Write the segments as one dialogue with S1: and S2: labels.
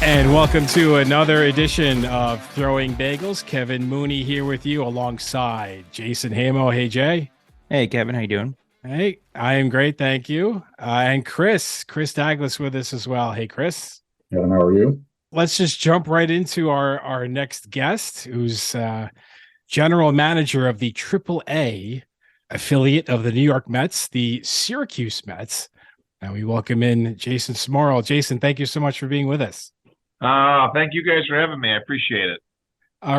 S1: And welcome to another edition of Throwing Bagels. Kevin Mooney here with you alongside Jason Hamo. Hey, Jay.
S2: Hey, Kevin. How you doing?
S1: Hey, I am great. Thank you. And Chris Douglas with us as well. Hey, Chris.
S3: Kevin, how are you?
S1: Let's just jump right into our next guest, who's general manager of the AAA affiliate of the New York Mets, the Syracuse Mets. And we welcome in Jason Smorol. Jason, thank you so much for being with us.
S4: Thank you guys for having me. I appreciate it.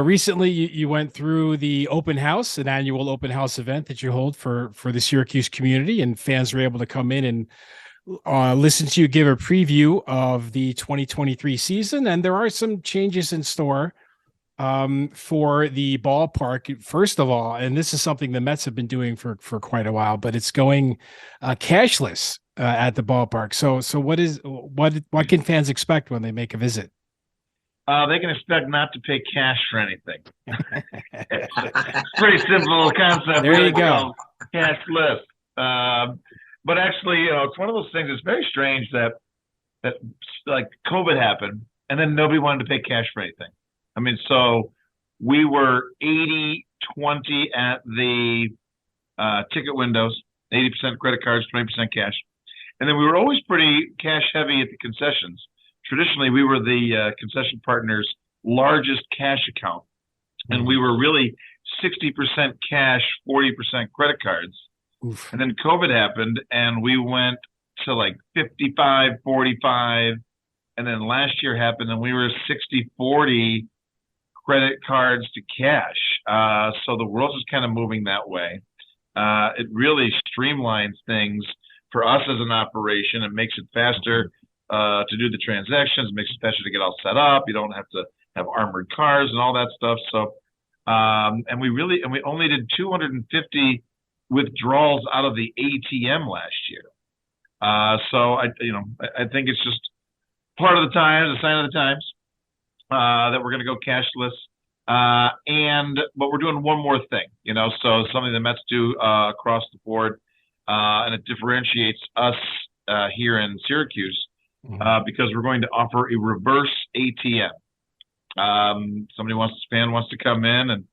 S1: Recently, you went through the open house, an annual open house event that you hold for the Syracuse community, and fans were able to come in and listen to you give a preview of the 2023 season. And there are some changes in store for the ballpark. First of all, and this is something the Mets have been doing for quite a while, but it's going cashless at the ballpark. So what can fans expect when they make a visit?
S4: They can expect not to pay cash for anything. It's pretty simple concept.
S1: There you go.
S4: Cashless. But actually, it's one of those things. It's very strange that like COVID happened and then nobody wanted to pay cash for anything. I mean, so we were 80-20 at the ticket windows, 80% credit cards, 20% cash. And then we were always pretty cash heavy at the concessions. Traditionally, we were the concession partner's largest cash account. And we were really 60% cash, 40% credit cards.
S1: Oof.
S4: And then COVID happened and we went to like 55, 45. And then last year happened and we were 60-40 credit cards to cash. So the world is kind of moving that way. It really streamlines things for us as an operation. It makes it faster to do the transactions. It makes it faster to get all set up. You don't have to have armored cars and all that stuff. So, and we only did 250 withdrawals out of the ATM last year. So I think it's just part of the times, a sign of the times, that we're going to go cashless. But we're doing one more thing, so something the Mets do across the board, and it differentiates us here in Syracuse because we're going to offer a reverse ATM. Fan wants to come in and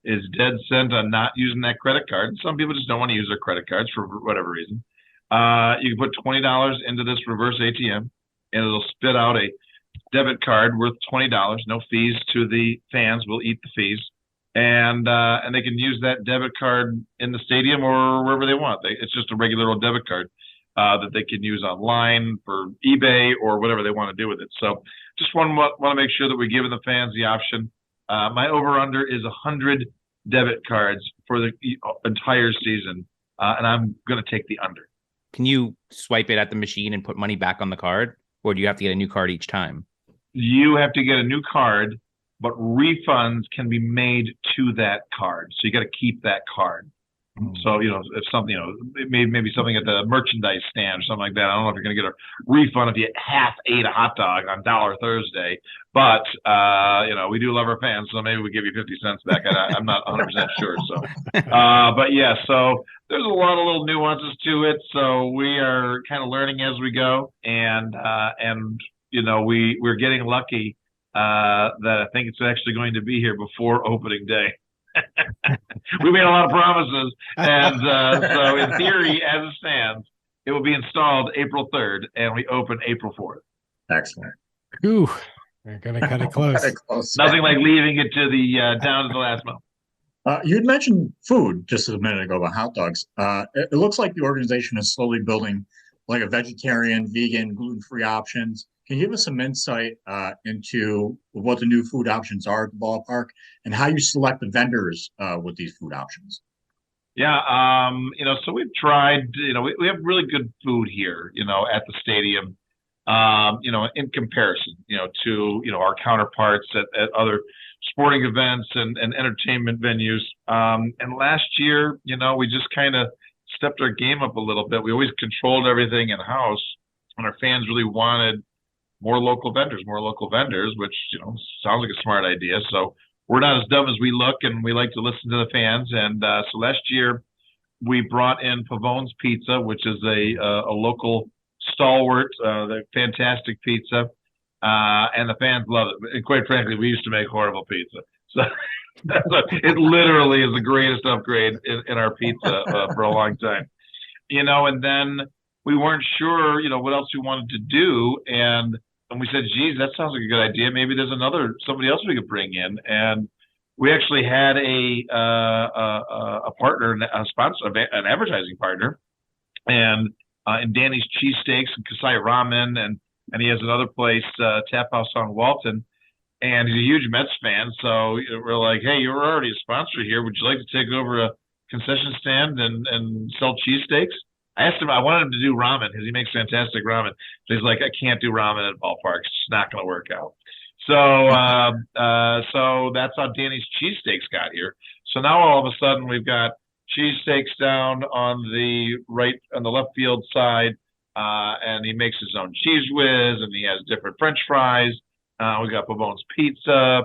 S4: is dead set on not using that credit card. Some people just don't want to use their credit cards for whatever reason. You can put $20 into this reverse ATM, and it'll spit out a debit card worth $20. No fees to the fans. We'll eat the fees, and they can use that debit card in the stadium or wherever they want. It's just a regular old debit card that they can use online for eBay or whatever they want to do with it. So just want to make sure that we're giving the fans the option. My over-under is 100 debit cards for the entire season, and I'm going to take the under.
S2: Can you swipe it at the machine and put money back on the card, or do you have to get a new card each time?
S4: You have to get a new card, but refunds can be made to that card. So you got to keep that card. So, if something, maybe something at the merchandise stand or something like that. I don't know if you're going to get a refund if you half ate a hot dog on Dollar Thursday, but, we do love our fans. So maybe we give you 50 cents back. I'm not 100% sure. So, but yeah, so there's a lot of little nuances to it. So we are kind of learning as we go. And we're getting lucky, that I think it's actually going to be here before opening day. We made a lot of promises, and so in theory, as it stands, it will be installed April 3rd, and we open April 4th.
S3: Excellent.
S1: Ooh, we're going to cut it close.
S4: Nothing like leaving it to the down to the last moment.
S3: You had mentioned food just a minute ago about hot dogs. It looks like the organization is slowly building like a vegetarian, vegan, gluten-free options. Can you give us some insight into what the new food options are at the ballpark and how you select the vendors with these food options?
S4: Yeah, so we've tried, we have really good food here, at the stadium, in comparison, to, our counterparts at other sporting events and entertainment venues. And last year, we just kind of stepped our game up a little bit. We always controlled everything in-house, and our fans really wanted more local vendors, which, sounds like a smart idea. So we're not as dumb as we look, and we like to listen to the fans. And so last year we brought in Pavone's Pizza, which is a local stalwart, the fantastic pizza. And the fans love it. And quite frankly, we used to make horrible pizza. So it literally is the greatest upgrade in our pizza for a long time. And then we weren't sure, what else we wanted to do. And we said, geez, that sounds like a good idea. Maybe there's somebody else we could bring in. And we actually had a partner, a sponsor, an advertising partner, and in Danny's Cheesesteaks and Kasai Ramen, and he has another place, Tap House on Walton, and he's a huge Mets fan. So we're like, hey, you're already a sponsor here. Would you like to take over a concession stand and sell cheesesteaks? I asked him, I wanted him to do ramen because he makes fantastic ramen. So he's like, I can't do ramen at ballparks. It's just not going to work out. So that's how Danny's Cheesesteaks got here. So now all of a sudden we've got cheesesteaks down on the left field side, and he makes his own cheese whiz, and he has different French fries. We got Pavone's Pizza.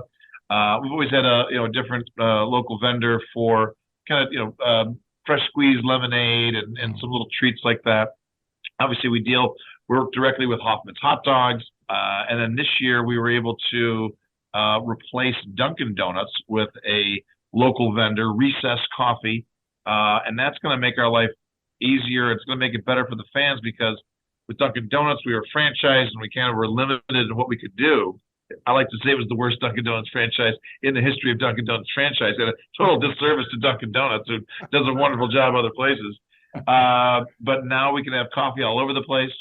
S4: We've always had a different local vendor for kind of fresh squeezed lemonade and some little treats like that. Obviously, we work directly with Hoffman's Hot Dogs. And then this year we were able to replace Dunkin' Donuts with a local vendor, Recess Coffee. And that's going to make our life easier. It's going to make it better for the fans because with Dunkin' Donuts, we were franchised and we kind of were limited in what we could do. I like to say it was the worst Dunkin' Donuts franchise in the history of Dunkin' Donuts franchise. And a total disservice to Dunkin' Donuts, who does a wonderful job other places. But now we can have coffee all over the place.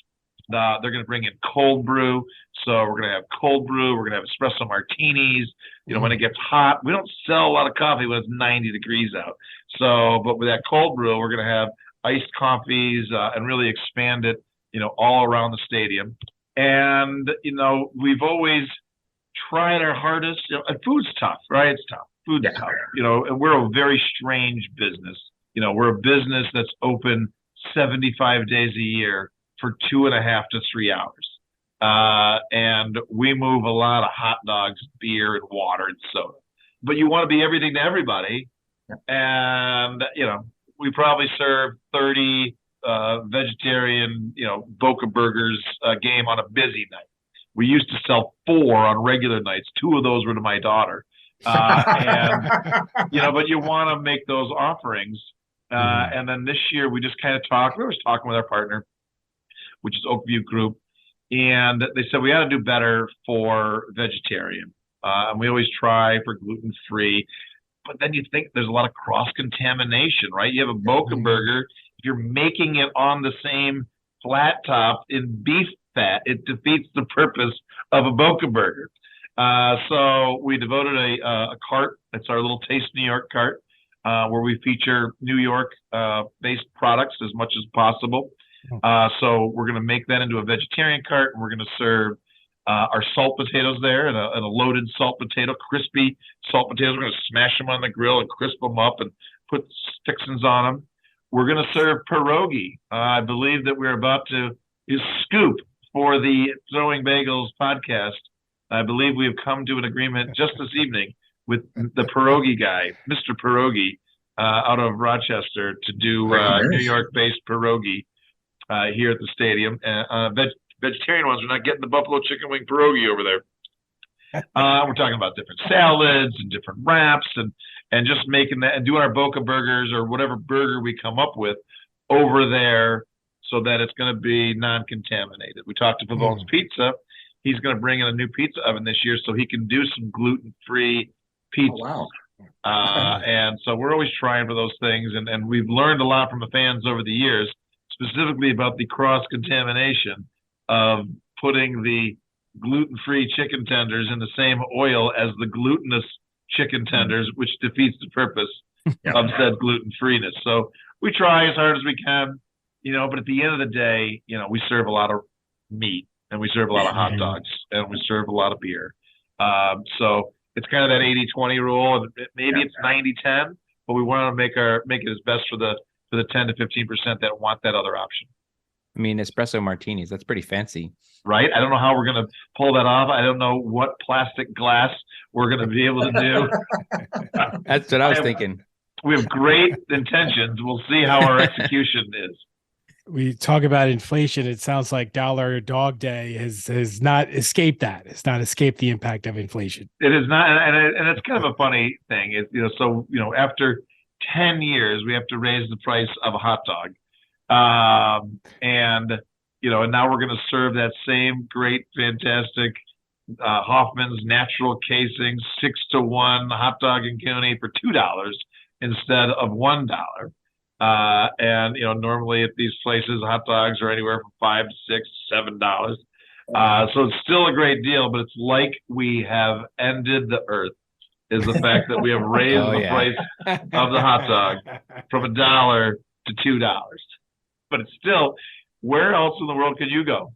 S4: They're going to bring in cold brew. So we're going to have cold brew. We're going to have espresso martinis. When it gets hot, we don't sell a lot of coffee when it's 90 degrees out. So, but with that cold brew, we're going to have iced coffees and really expand it, all around the stadium. And, we've always tried our hardest. And food's tough, right? It's tough. Food's tough. And we're a very strange business. We're a business that's open 75 days a year for 2.5 to 3 hours. And we move a lot of hot dogs, beer, and water and soda. But you want to be everything to everybody. And, we probably serve 30 vegetarian, Boca Burgers a game on a busy night. We used to sell 4 on regular nights. 2 of those were to my daughter. But you want to make those offerings. And then this year we just kind of talked. We were talking with our partner, which is Oakview Group, and they said we got to do better for vegetarian. And we always try for gluten-free, but then you think there's a lot of cross-contamination, right? You have a Boca Burger. If you're making it on the same flat top in beef fat, it defeats the purpose of a Boca Burger. So we devoted a cart. It's our little Taste New York cart, where we feature New York based products as much as possible. So we're going to make that into a vegetarian cart, and we're going to serve our salt potatoes there and a loaded salt potato, crispy salt potatoes. We're going to smash them on the grill and crisp them up and put fixins on them. We're going to serve pierogi. I believe that we're about to scoop for the Throwing Bagels podcast. I believe we have come to an agreement just this evening with the pierogi guy, Mr. Pierogi, out of Rochester, to do New York-based pierogi here at the stadium. Vegetarian ones are not getting the buffalo chicken wing pierogi over there. We're talking about different salads and different wraps and just making that and doing our Boca Burgers or whatever burger we come up with over there so that it's going to be non-contaminated. We talked to Pavone's Pizza. He's going to bring in a new pizza oven this year so he can do some gluten-free pizza.
S3: Oh, wow.
S4: And so we're always trying for those things. And we've learned a lot from the fans over the years, specifically about the cross-contamination of putting the gluten-free chicken tenders in the same oil as the glutinous chicken tenders, which defeats the purpose of said gluten-freeness. So we try as hard as we can, but at the end of the day, we serve a lot of meat and we serve a lot of hot dogs and we serve a lot of beer. So it's kind of that 80-20 rule, and maybe it's 90-10, but we want to make it as best for the 10 to 15% that want that other option.
S2: I mean, espresso martinis, that's pretty fancy.
S4: Right? I don't know how we're going to pull that off. I don't know what plastic glass we're going to be able to do.
S2: That's what I was thinking.
S4: We have great intentions. We'll see how our execution is.
S1: we talk about inflation. It sounds like Dollar Dog Day has not escaped that. It's not escaped the impact of inflation.
S4: It is not, and it's kind of a funny thing. So after 10 years, we have to raise the price of a hot dog, and now we're going to serve that same great, fantastic Hoffman's natural casing 6-to-1 hot dog and coney for $2 instead of $1. And normally at these places, hot dogs are anywhere from $5 to $6, $7. So it's still a great deal, but it's like we have ended the earth. Is the fact that we have raised the price of the hot dog from $1 to $2. But it's still, where else in the world could you go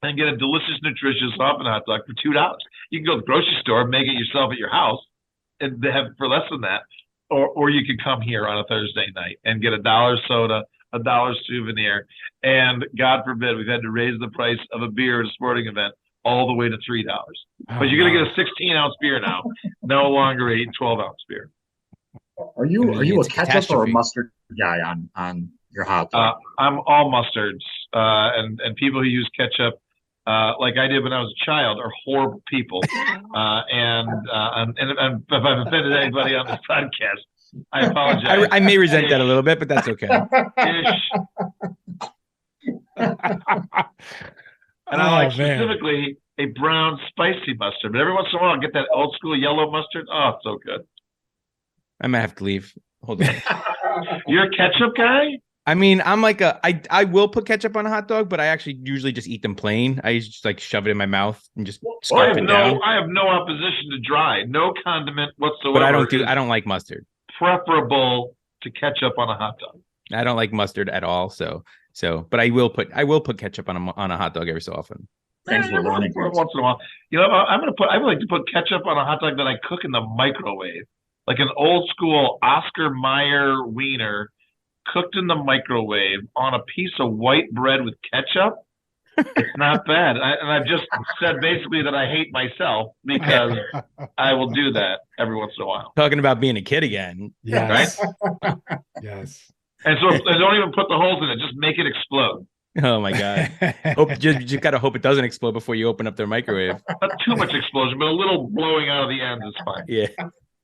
S4: and get a delicious, nutritious Hoffman hot dog for $2? You can go to the grocery store, make it yourself at your house, and have it for less than that. Or you could come here on a Thursday night and get $1 soda, $1 souvenir, and God forbid we've had to raise the price of a beer at a sporting event all the way to $3. But you're gonna get a 16-ounce beer now, no longer a 12-ounce beer.
S3: Are you a ketchup or a mustard guy on your hot dog?
S4: I'm all mustards, and people who use ketchup, like I did when I was a child, are horrible people. And if I've offended anybody on this podcast, I apologize.
S2: I may resent that a little bit, but that's okay.
S4: And I like specifically a brown spicy mustard. But every once in a while, I'll get that old school yellow mustard. Oh, it's so good.
S2: I might have to leave. Hold on.
S4: You're a ketchup guy?
S2: I mean, I'm like I will put ketchup on a hot dog, but I actually usually just eat them plain. I just like shove it in my mouth and just scarf it down.
S4: I have no opposition to dry, no condiment whatsoever.
S2: But I don't like mustard.
S4: Preferable to ketchup on a hot dog.
S2: I don't like mustard at all. But I will put ketchup on a hot dog every so often.
S3: Thanks for learning.
S4: Once in a while, I would like to put ketchup on a hot dog that I cook in the microwave, like an old school Oscar Mayer wiener cooked in the microwave on a piece of white bread with ketchup. It's not bad. I've just said basically that I hate myself because I will do that every once in a while.
S2: Talking about being a kid again.
S1: Yes.
S4: Right?
S1: Yes.
S4: And so don't even put the holes in it. Just make it explode.
S2: Oh my God. You got to hope it doesn't explode before you open up their microwave.
S4: Not too much explosion, but a little blowing out of the ends is fine.
S2: Yeah.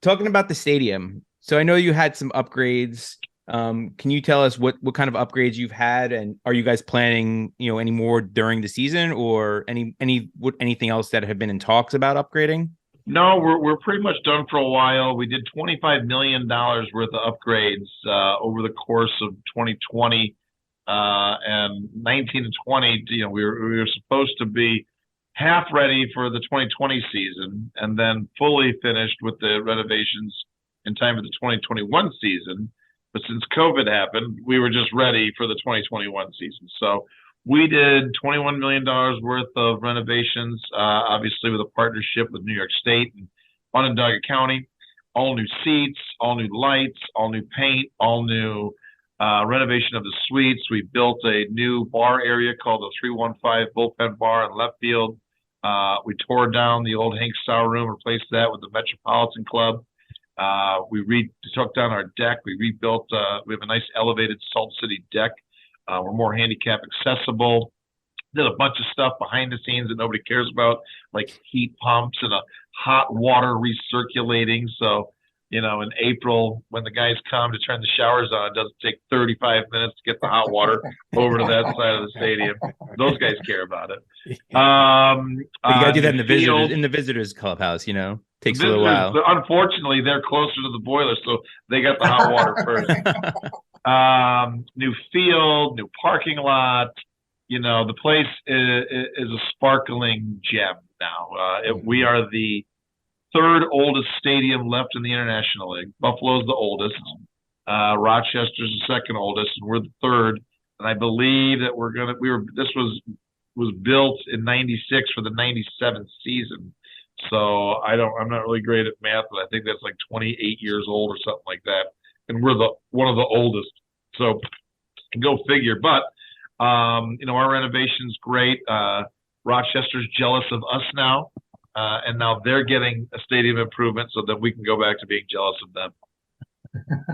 S2: Talking about the stadium. So I know you had some upgrades. Can you tell us what kind of upgrades you've had, and are you guys planning, any more during the season, or anything else that have been in talks about upgrading?
S4: No, we're pretty much done for a while. We did $25 million worth of upgrades over the course of 2020 and 19 and 20. We were supposed to be half ready for the 2020 season and then fully finished with the renovations in time for the 2021 season. But since COVID happened, we were just ready for the 2021 season. So we did $21 million worth of renovations, obviously with a partnership with New York State and Onondaga County. All new seats, all new lights, all new paint, all new renovation of the suites. We built a new bar area called the 315 Bullpen Bar in left field. We tore down the old Hank Sauer Room, replaced that with the Metropolitan Club. We took down our deck. We rebuilt. We have a nice elevated Salt City deck. We're more handicap accessible. Did a bunch of stuff behind the scenes that nobody cares about, like heat pumps and a hot water recirculating. So, in April, when the guys come to turn the showers on, it doesn't take 35 minutes to get the hot water over to that side of the stadium. Those guys care about it.
S2: You got to do that in the visitors clubhouse, takes a little while.
S4: Unfortunately, they're closer to the boiler, so they got the hot water first. New field, new parking lot. The place is a sparkling gem now. We are the third oldest stadium left in the International League. Buffalo's the oldest. Rochester's the second oldest, and we're the third. And I believe that this was built in '96 for the '97 season. So I'm not really great at math, but I think that's like 28 years old or something like that. And we're one of the oldest. So go figure. But our renovation's great. Rochester's jealous of us now. And now they're getting a stadium improvement so that we can go back to being jealous of them.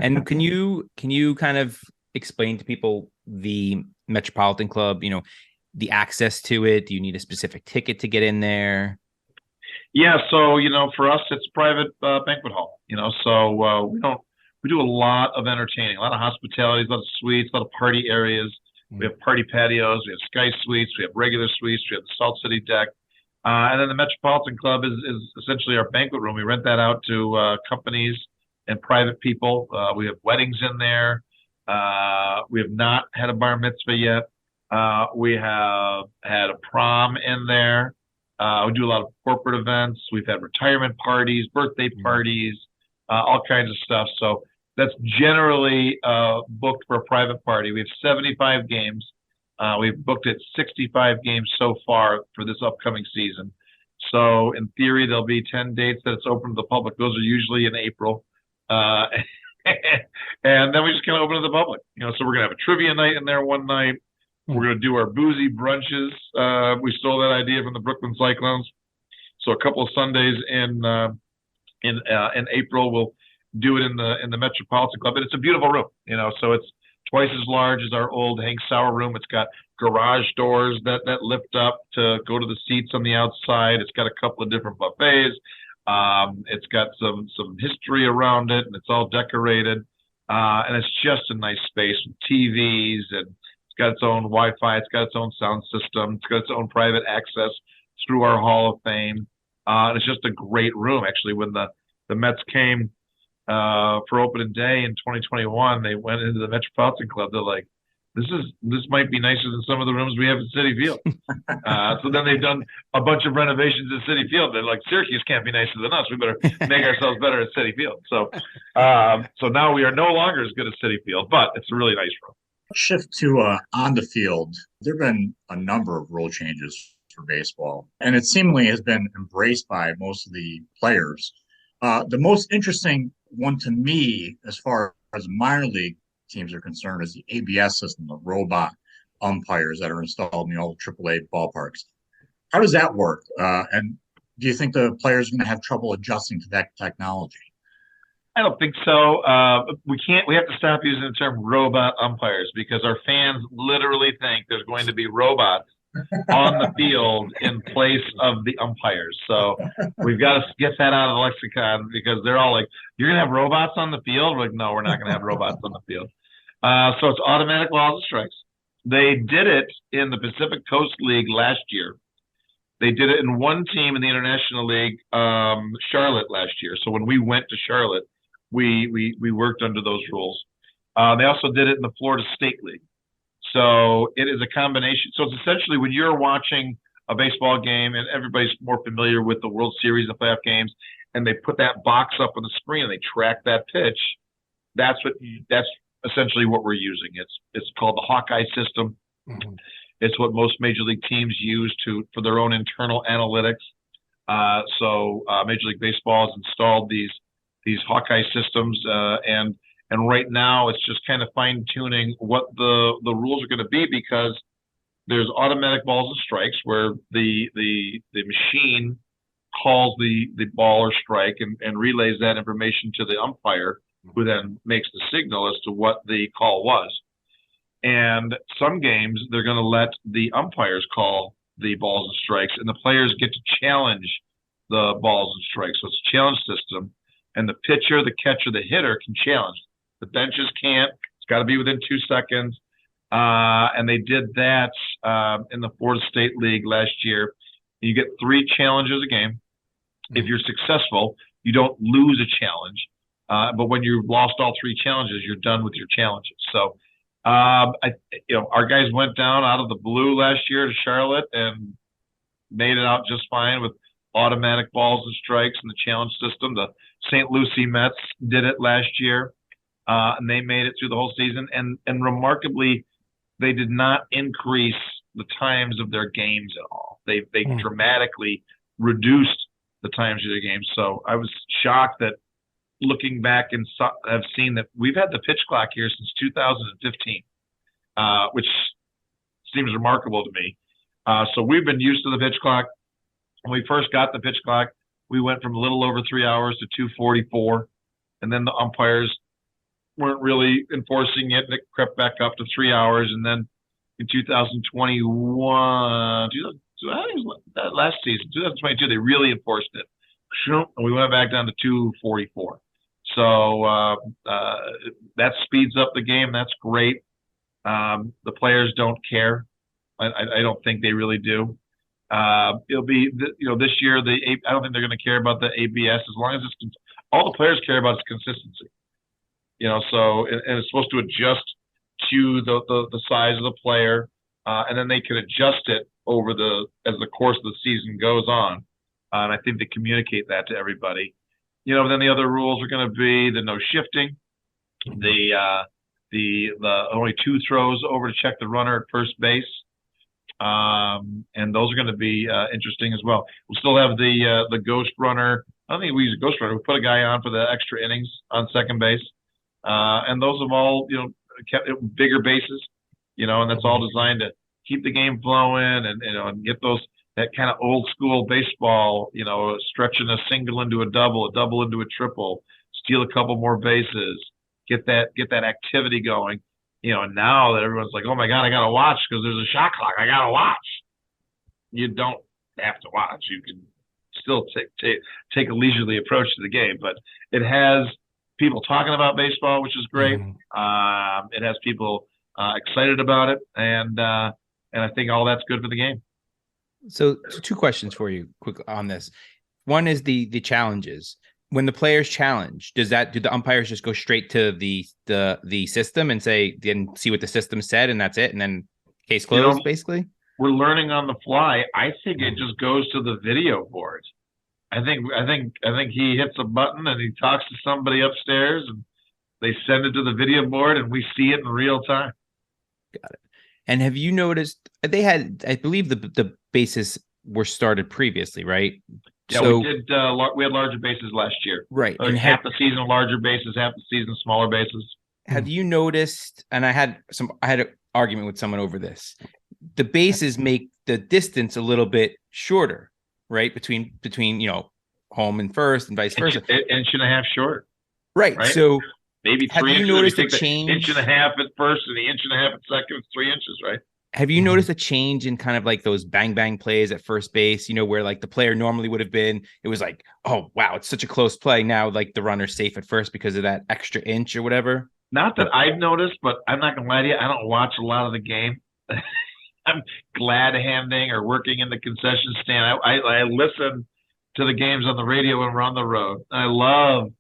S2: And can you kind of explain to people the Metropolitan Club, the access to it? Do you need a specific ticket to get in there?
S4: Yeah, so for us, it's private banquet hall. So we do a lot of entertaining, a lot of hospitality, a lot of suites, a lot of party areas. We have party patios, we have sky suites, we have regular suites, we have the Salt City deck, and then the Metropolitan Club is essentially our banquet room. We rent that out to companies and private people. We have weddings in there. We have not had a bar mitzvah yet. We have had a prom in there. We do a lot of corporate events. We've had retirement parties, birthday parties, all kinds of stuff. So that's generally booked for a private party. We have 75 games. We've booked it 65 games so far for this upcoming season. So in theory, there'll be 10 dates that it's open to the public. Those are usually in April. And then we just kind of open to the public. So we're going to have a trivia night in there one night. We're going to do our boozy brunches. We stole that idea from the Brooklyn Cyclones. So a couple of Sundays in April, we'll do it in the Metropolitan Club, and it's a beautiful room. So it's twice as large as our old Hank Sauer room. It's got garage doors that lift up to go to the seats on the outside. It's got a couple of different buffets. It's got some history around it, and it's all decorated. And it's just a nice space with TVs, and it's got its own Wi-Fi. It's got its own sound system. It's got its own private access through our Hall of Fame. And it's just a great room. Actually, when the Mets came for opening day in 2021, they went into the Metropolitan Club. They're like, this might be nicer than some of the rooms we have at Citi Field. So then they've done a bunch of renovations at Citi Field. They're like, Syracuse can't be nicer than us. We better make ourselves better at Citi Field. So now we are no longer as good as Citi Field, but it's a really nice room.
S3: Shift to on the field. There have been a number of rule changes for baseball, and it seemingly has been embraced by most of the players. The most interesting one to me, as far as minor league teams are concerned, is the ABS system, the robot umpires that are installed in all AAA ballparks. How does that work? And do you think the players are going to have trouble adjusting to that technology?
S4: I don't think so. We have to stop using the term robot umpires because our fans literally think there's going to be robots on the field in place of the umpires. So we've got to get that out of the lexicon because they're all like, you're going to have robots on the field? We're like, no, we're not going to have robots on the field. So it's automatic balls and strikes. They did it in the Pacific Coast League last year. They did it in one team in the International League, Charlotte last year. So when we went to Charlotte, we worked under those rules. They also did it in the Florida State League. So it is a combination. So it's essentially when you're watching a baseball game, and everybody's more familiar with the World Series and playoff games, and they put that box up on the screen and they track that pitch. That's essentially what we're using. It's called the Hawkeye system. Mm-hmm. It's what most major league teams use for their own internal analytics. So Major League Baseball has installed these Hawkeye systems, and right now it's just kind of fine tuning what the rules are going to be, because there's automatic balls and strikes where the machine calls the ball or strike and relays that information to the umpire, who then makes the signal as to what the call was. And some games they're going to let the umpires call the balls and strikes, and the players get to challenge the balls and strikes. So it's a challenge system, and the pitcher, the catcher, the hitter can challenge. The benches can't. It's got to be within 2 seconds. And they did that in the Florida State League last year. You get 3 challenges a game. If you're successful, you don't lose a challenge. But when you've lost all 3 challenges, you're done with your challenges. So, our guys went down out of the blue last year to Charlotte and made it out just fine with automatic balls and strikes and the challenge system. The St. Lucie Mets did it last year, and they made it through the whole season. And remarkably, they did not increase the times of their games at all. They dramatically reduced the times of their games. So I was shocked that, looking back, and have seen that we've had the pitch clock here since 2015, which seems remarkable to me. So we've been used to the pitch clock. When we first got the pitch clock, we went from a little over 3 hours to 2:44, and then the umpires weren't really enforcing it, and it crept back up to 3 hours. And then, in 2021, I think it was that last season, 2022, they really enforced it. And we went back down to 244. So that speeds up the game. That's great. The players don't care. I don't think they really do. It'll be, this year, I don't think they're going to care about the ABS as long as all the players care about is consistency. So, and it's supposed to adjust to the size of the player, and then they can adjust it as the course of the season goes on. And I think they communicate that to everybody. Then the other rules are going to be the no shifting, the only 2 throws over to check the runner at first base. And those are going to be interesting as well. We'll still have the ghost runner. I don't think we use a ghost runner. We put a guy on for the extra innings on second base. And those have all, kept bigger bases, and that's all designed to keep the game flowing and get that kind of old school baseball, stretching a single into a double into a triple, steal a couple more bases, get that activity going. And now that everyone's like, oh my God, I got to watch because there's a shot clock. I got to watch. You don't have to watch. You can still take a leisurely approach to the game, but it has people talking about baseball, which is great. It has people excited about it. And I think all that's good for the game.
S2: So 2 questions for you quick on this. One is the challenges. When the players challenge, do the umpires just go straight to the system and then see what the system said and that's it, and then case closed, basically?
S4: We're learning on the fly. I think it just goes to the video board. I think he hits a button and he talks to somebody upstairs and they send it to the video board and we see it in real time.
S2: Got it. And have you noticed they had, I believe the bases were started previously, right?
S4: Yeah,
S2: so,
S4: we did. We had larger bases last year,
S2: right?
S4: And half the season larger bases, half the season smaller bases.
S2: Have you noticed? And I had an argument with someone over this. The bases make the distance a little bit shorter, right? Between home and first, and vice versa.
S4: Inch and a half short,
S2: right? So
S4: maybe 3 inches.
S2: Have you noticed a change?
S4: Inch and a half at first, and the inch and a half at second. It's 3 inches, right?
S2: Have you noticed a change in kind of like those bang bang plays at first base, where like the player normally would have been, it was like, oh, wow, it's such a close play. Now, like the runner's safe at first because of that extra inch or whatever?
S4: Not that I've noticed, but I'm not going to lie to you. I don't watch a lot of the game. I'm glad handing or working in the concession stand. I listen to the games on the radio when we're on the road. I love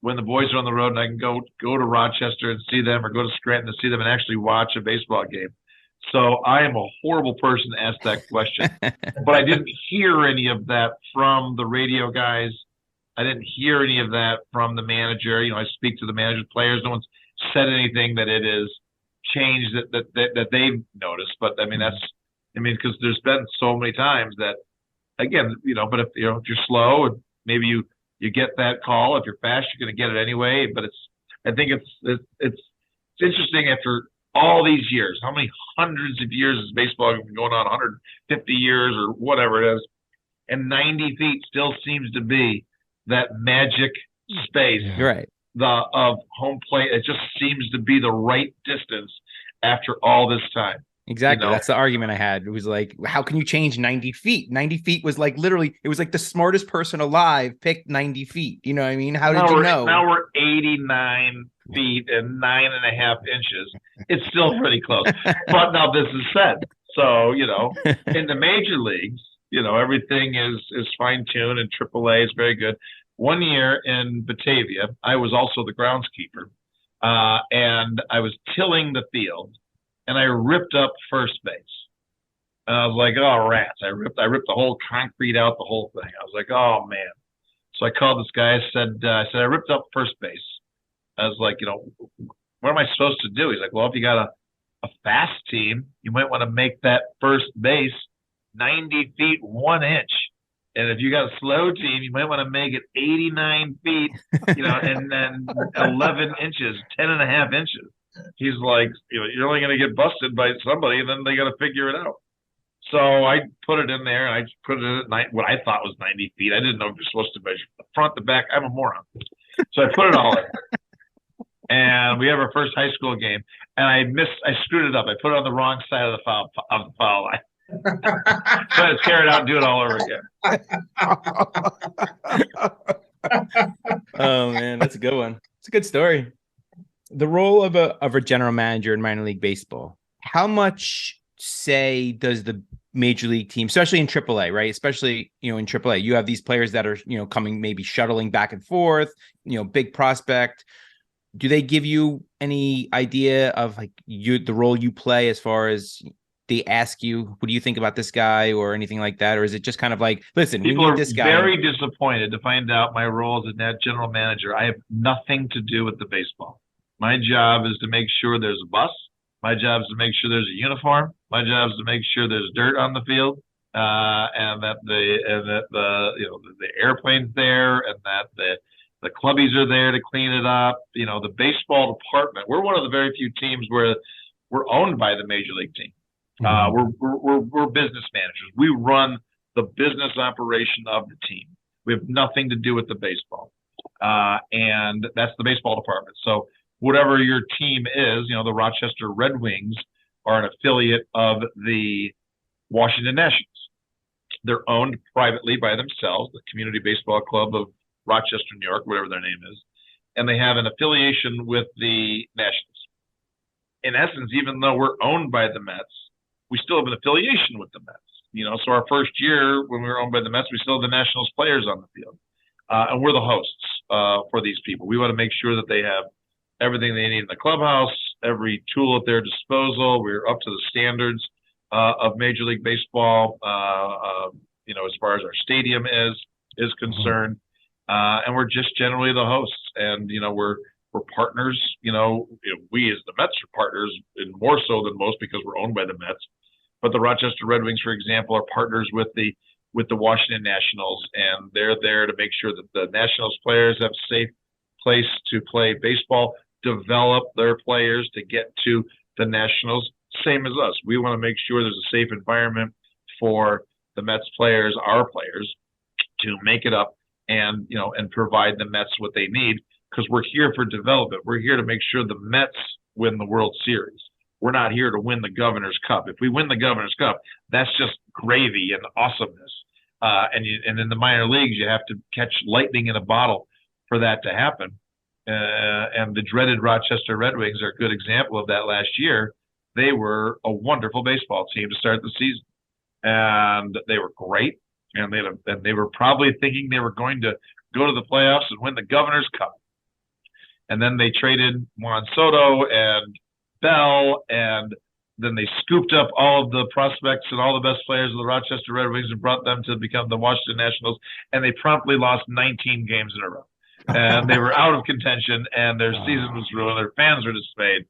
S4: when the boys are on the road and I can go to Rochester and see them or go to Scranton to see them and actually watch a baseball game. So I am a horrible person to ask that question, but I didn't hear any of that from the radio guys. I didn't hear any of that from the manager. I speak to the manager, players. No one's said anything that it is changed that they've noticed. But because there's been so many times that, again, but if you're slow, maybe you get that call. If you're fast, you're going to get it anyway. But I think it's interesting after all these years. How many hundreds of years has baseball been going on? 150 years or whatever it is. And 90 feet still seems to be that magic space
S2: right.
S4: Of home plate. It just seems to be the right distance after all this time.
S2: Exactly. That's the argument I had. It was like, how can you change 90 feet? 90 feet was like literally, it was like the smartest person alive picked 90 feet. You know what I mean? How did you know?
S4: Now we're 89 feet and 9.5 inches. It's still pretty close. But now this is said. So, in the major leagues, everything is fine-tuned, and AAA is very good. One year in Batavia, I was also the groundskeeper, and I was tilling the field, and I ripped up first base. And I was like, oh, rats. I ripped the whole concrete out, the whole thing. I was like, oh, man. So I called this guy. I said, I ripped up first base. I was like, what am I supposed to do? He's like, well, if you got a fast team, you might want to make that first base 90 feet, 1 inch. And if you got a slow team, you might want to make it 89 feet, and then 11 inches, 10.5 inches. He's like, you're only going to get busted by somebody, and then they got to figure it out. So I put it in there, and I put it at what I thought was 90 feet. I didn't know if you're supposed to measure the front, the back. I'm a moron. So I put it all in. and we have our first high school game, and I screwed it up. I put it on the wrong side of the foul line. So I just carry it out and do it all over again.
S2: Oh man, that's a good one. It's a good story. The role of a general manager in minor league baseball, how much say does the major league team, especially in AAA, right? Especially, in AAA, you have these players that are, coming, maybe shuttling back and forth, big prospect. Do they give you any idea of like the role you play, as far as they ask you, what do you think about this guy or anything like that? Or is it just kind of like, listen,
S4: people
S2: we need
S4: are
S2: this guy?
S4: Very disappointed to find out my role as a net general manager. I have nothing to do with the baseball. My job is to make sure there's a bus. My job is to make sure there's a uniform. My job is to make sure there's dirt on the field, and that the airplane's there, and that the clubbies are there to clean it up. The baseball department. We're one of the very few teams where we're owned by the major league team. We're business managers. We run the business operation of the team. We have nothing to do with the baseball, and that's the baseball department. So whatever your team is, the Rochester Red Wings are an affiliate of the Washington Nationals. They're owned privately by themselves, the Community Baseball Club of Rochester, New York, whatever their name is, and they have an affiliation with the Nationals. In essence, even though we're owned by the Mets, we still have an affiliation with the Mets. So our first year when we were owned by the Mets, we still have the Nationals players on the field, and we're the hosts for these people. We want to make sure that they have everything they need in the clubhouse, every tool at their disposal. We're up to the standards of Major League Baseball, as far as our stadium is concerned, and we're just generally the hosts. And we're partners. We as the Mets are partners, and more so than most because we're owned by the Mets. But the Rochester Red Wings, for example, are partners with the Washington Nationals, and they're there to make sure that the Nationals players have a safe place to play baseball, develop their players to get to the Nationals, same as us. We want to make sure there's a safe environment for the Mets players, our players, to make it up and provide the Mets what they need, because we're here for development. We're here to make sure the Mets win the World Series. We're not here to win the Governor's Cup. If we win the Governor's Cup, that's just gravy and awesomeness. And in the minor leagues, you have to catch lightning in a bottle for that to happen. And the dreaded Rochester Red Wings are a good example of that last year. They were a wonderful baseball team to start the season, and they were great. And they were probably thinking they were going to go to the playoffs and win the Governor's Cup. And then they traded Juan Soto and Bell, and then they scooped up all of the prospects and all the best players of the Rochester Red Wings and brought them to become the Washington Nationals, and they promptly lost 19 games in a row. And they were out of contention, and their season was ruined. Their fans were dismayed.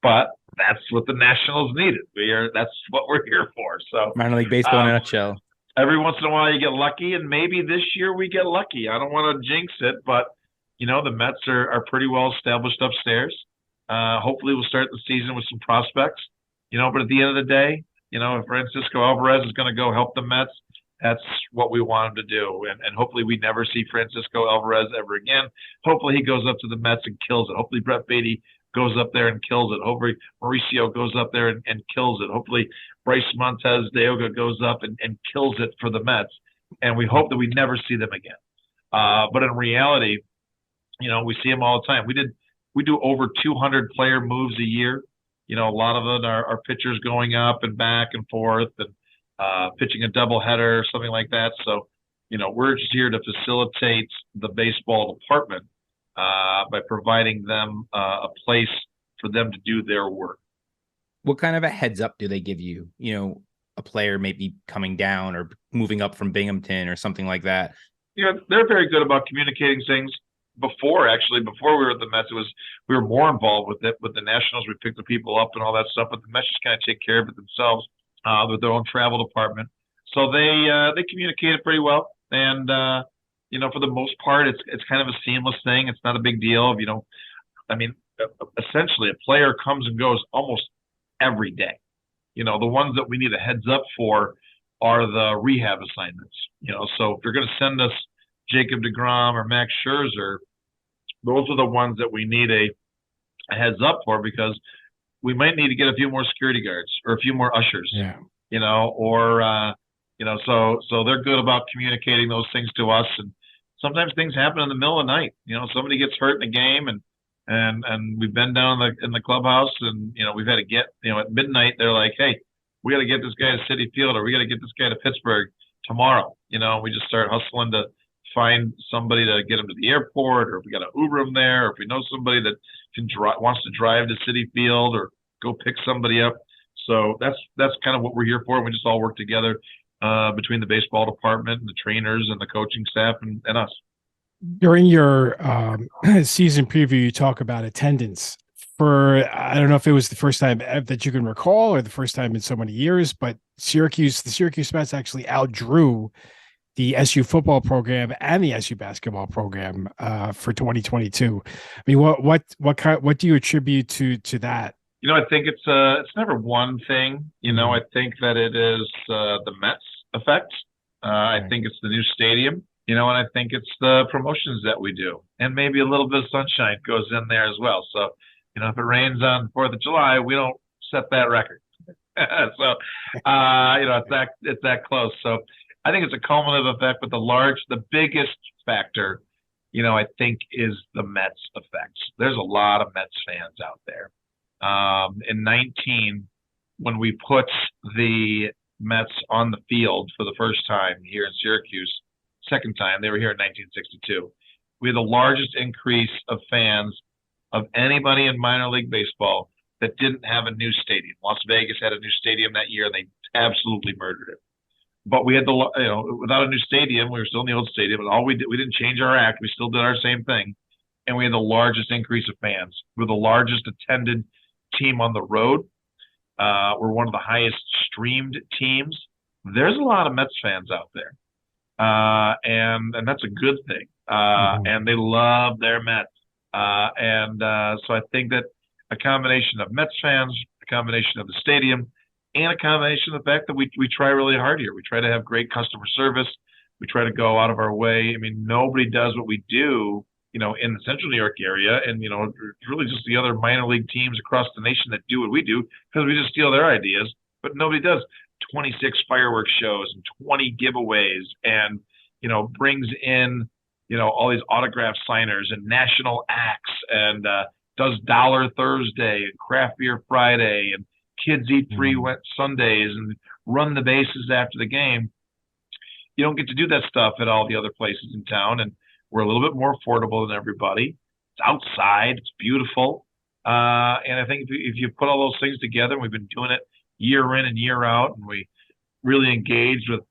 S4: But that's what the Nationals needed. That's what we're here for. So
S2: minor league baseball in a nutshell.
S4: Every once in a while you get lucky, and maybe this year we get lucky. I don't want to jinx it, but the Mets are pretty well established upstairs. Hopefully we'll start the season with some prospects. But at the end of the day, if Francisco Alvarez is going to go help the Mets, that's what we want him to do. And hopefully we never see Francisco Alvarez ever again. Hopefully he goes up to the Mets and kills it. Hopefully Brett Beatty goes up there and kills it. Hopefully Mauricio goes up there and kills it. Hopefully Bryce Montez de Oga goes up and kills it for the Mets. And we hope that we never see them again. But in reality, we see them all the time. We do over 200 player moves a year. A lot of it are pitchers going up and back and forth, and pitching a doubleheader or something like that. So, we're just here to facilitate the baseball department by providing them a place for them to do their work.
S2: What kind of a heads up do they give you? A player maybe coming down or moving up from Binghamton or something like that.
S4: They're very good about communicating things. Before we were at the Mets, we were more involved with it. With the Nationals, we picked the people up and all that stuff, but the Mets just kind of take care of it themselves with their own travel department. So they communicate it pretty well, and for the most part, it's kind of a seamless thing. It's not a big deal. Essentially, a player comes and goes almost every day. The ones that we need a heads up for are the rehab assignments. So if you're going to send us Jacob deGrom or Max Scherzer, those are the ones that we need a heads up for, because we might need to get a few more security guards or a few more ushers,
S1: Yeah.
S4: so they're good about communicating those things to us. And sometimes things happen in the middle of the night. Somebody gets hurt in a game, and we've been down in the clubhouse, and we've had to get, at midnight they're like, hey, we got to get this guy to Citi Field, or we got to get this guy to Pittsburgh tomorrow. We just start hustling to find somebody to get him to the airport, or if we got to Uber him there, or if we know somebody that wants to drive to Citi Field or go pick somebody up. So that's kind of what we're here for. We just all work together between the baseball department and the trainers and the coaching staff and us.
S1: During your season preview, you talk about attendance. I don't know if it was the first time that you can recall or the first time in so many years, but the Syracuse Mets actually outdrew the SU football program and the SU basketball program for 2022. I mean, what do you attribute to that?
S4: I think it's never one thing. I think that it is the Mets effect. I think it's the new stadium. And I think it's the promotions that we do, and maybe a little bit of sunshine goes in there as well. So, if it rains on 4th of July, we don't set that record. So, it's that close. So I think it's a cumulative effect, but the biggest factor, I think, is the Mets effect. There's a lot of Mets fans out there. In 19, when we put the Mets on the field for the first time here in Syracuse, second time, they were here in 1962. We had the largest increase of fans of anybody in minor league baseball that didn't have a new stadium. Las Vegas had a new stadium that year, and they absolutely murdered it. But we had without a new stadium, we were still in the old stadium, and all we didn't change our act. We still did our same thing, and we had the largest increase of fans. We're the largest attended team on the road. We're one of the highest streamed teams. There's a lot of Mets fans out there. And that's a good thing. And they love their Mets. So I think that a combination of Mets fans, a combination of the stadium, and a combination of the fact that we try really hard here. We try to have great customer service. We try to go out of our way. I mean, nobody does what we do, in the Central New York area. And, it's really just the other minor league teams across the nation that do what we do, because we just steal their ideas. But nobody does 26 fireworks shows and 20 giveaways, and brings in all these autograph signers and national acts, and does Dollar Thursday and Craft Beer Friday and Kids Eat Free Sundays and run the bases after the game. You don't get to do that stuff at all the other places in town, and we're a little bit more affordable than everybody. It's outside, it's beautiful, and I think if you put all those things together, we've been doing it year in and year out, and we really engaged with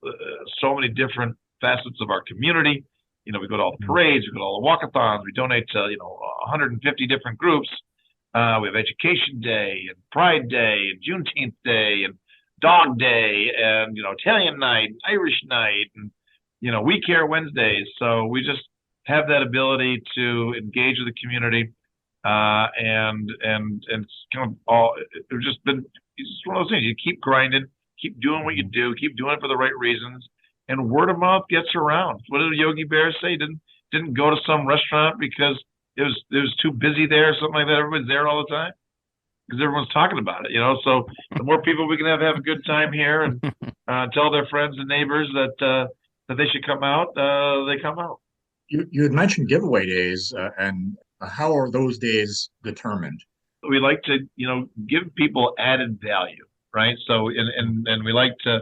S4: so many different facets of our community. We go to all the parades, we go to all the walkathons, we donate to 150 different groups. We have Education Day and Pride Day and Juneteenth Day and Dog Day and Italian Night, Irish Night, and We Care Wednesdays. So we just have that ability to engage with the community, and it's kind of all. It's just one of those things. You keep grinding, keep doing what you do, keep doing it for the right reasons, and word of mouth gets around. What did Yogi Bear say? Didn't go to some restaurant because it was too busy there or something like that. Everybody's there all the time because everyone's talking about it. So the more people we can have a good time here, and tell their friends and neighbors that they should come out, they come out.
S3: You had mentioned giveaway days, and how are those days determined?
S4: We like to, give people added value, right? So, and we like to,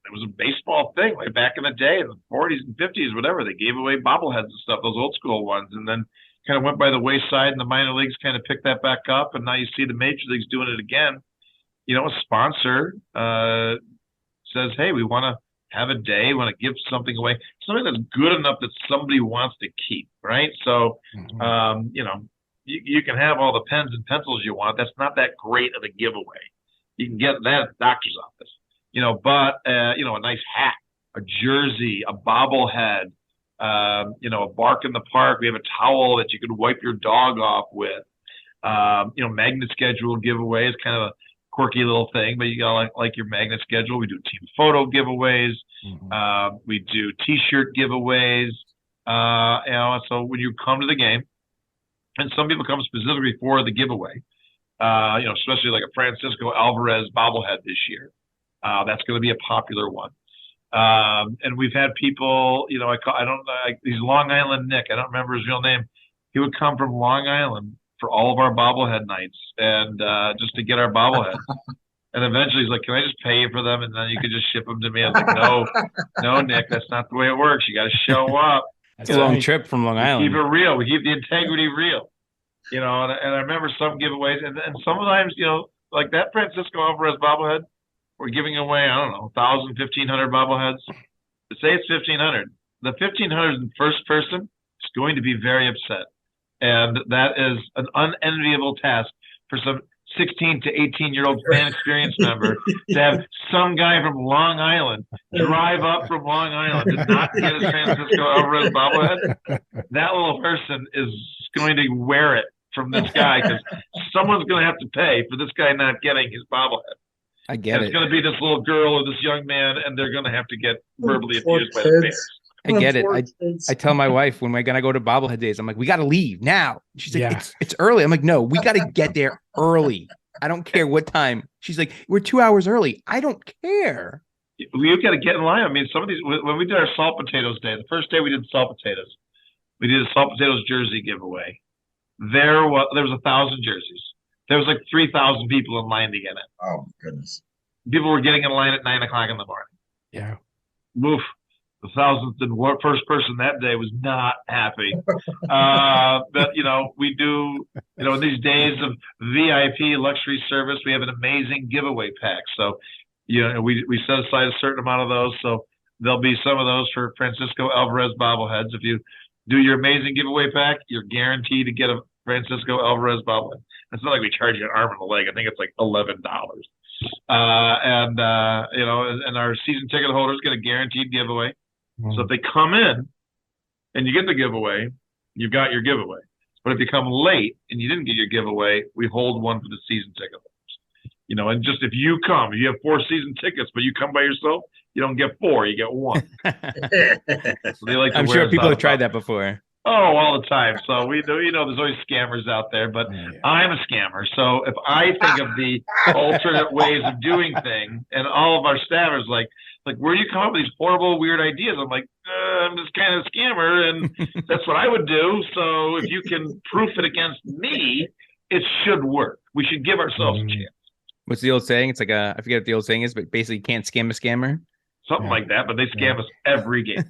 S4: it was a baseball thing way back in the day, in the 40s and 50s, whatever. They gave away bobbleheads and stuff, those old school ones, and then kind of went by the wayside, and the minor leagues kind of picked that back up, and now you see the major leagues doing it again. A sponsor says, hey, we want to have a day, we want to give something away, something that's good enough that somebody wants to keep, right? So, you can have all the pens and pencils you want. That's not that great of a giveaway. You can get that at the doctor's office, but a nice hat, a jersey, a bobblehead, a bark in the park. We have a towel that you can wipe your dog off with. Magnet schedule giveaway is kind of a quirky little thing, but you got like your magnet schedule. We do team photo giveaways. We do T-shirt giveaways. So when you come to the game, and some people come specifically for the giveaway. Especially like a Francisco Alvarez bobblehead this year. That's going to be a popular one. And we've had people, he's Long Island Nick. I don't remember his real name. He would come from Long Island for all of our bobblehead nights and just to get our bobbleheads. And eventually he's like, can I just pay you for them? And then you could just ship them to me. I was like, no, Nick, that's not the way it works. You got to show up.
S2: It's a long trip from Long Island.
S4: Keep it real. We keep the integrity real. And I remember some giveaways, and sometimes, like that Francisco Alvarez bobblehead, we're giving away, I don't know, 1,000, 1,500 bobbleheads. To say it's 1,500, the 1,500 first person is going to be very upset. And that is an unenviable task for some 16 to 18-year-old fan experience member to have some guy from Long Island drive up from Long Island to not get his Francisco Alvarez bobblehead. That little person is going to wear it from this guy because someone's going to have to pay for this guy not getting his bobblehead.
S2: I get it.
S4: It's going to be this little girl or this young man, and they're going to have to get verbally abused by the parents.
S2: I get it. I tell my wife when we're going to go to bobblehead days, I'm like, we got to leave now. She's like, it's early. I'm like, no, we got to get there early. I don't care what time. She's like, we're 2 hours early. I don't care.
S4: We've got to get in line. I mean, some of these, when we did our salt potatoes day, the first day we did salt potatoes, we did a salt potatoes jersey giveaway. There was 1,000 jerseys. There was like 3,000 people in line to get it.
S3: Oh, goodness.
S4: People were getting in line at 9 o'clock in the morning.
S1: Yeah.
S4: Oof. The 1,000th and first person that day was not happy. But, we do, in these days of VIP luxury service, we have an amazing giveaway pack. So, we set aside a certain amount of those. So there'll be some of those for Francisco Alvarez bobbleheads. If you do your amazing giveaway pack, you're guaranteed to get a Francisco Alvarez bobblehead. It's not like we charge you an arm and a leg. I think it's like $11. And our season ticket holders get a guaranteed giveaway. So if they come in and you get the giveaway, you've got your giveaway. But if you come late and you didn't get your giveaway, we hold one for the season ticket holders. And just if you have 4 season tickets, but you come by yourself, you don't get 4, you get 1. So they like to
S2: I'm sure people have tried that before.
S4: Oh, all the time. So we do, there's always scammers out there, but I'm a scammer. So if I think of the alternate ways of doing things, and all of our staffers like, where do you come up with these horrible, weird ideas? I'm like, I'm just kind of a scammer, and that's what I would do. So if you can proof it against me, it should work. We should give ourselves a chance.
S2: What's the old saying? It's like I forget what the old saying is, but basically you can't scam a scammer.
S4: Something like that, but they scam us every game.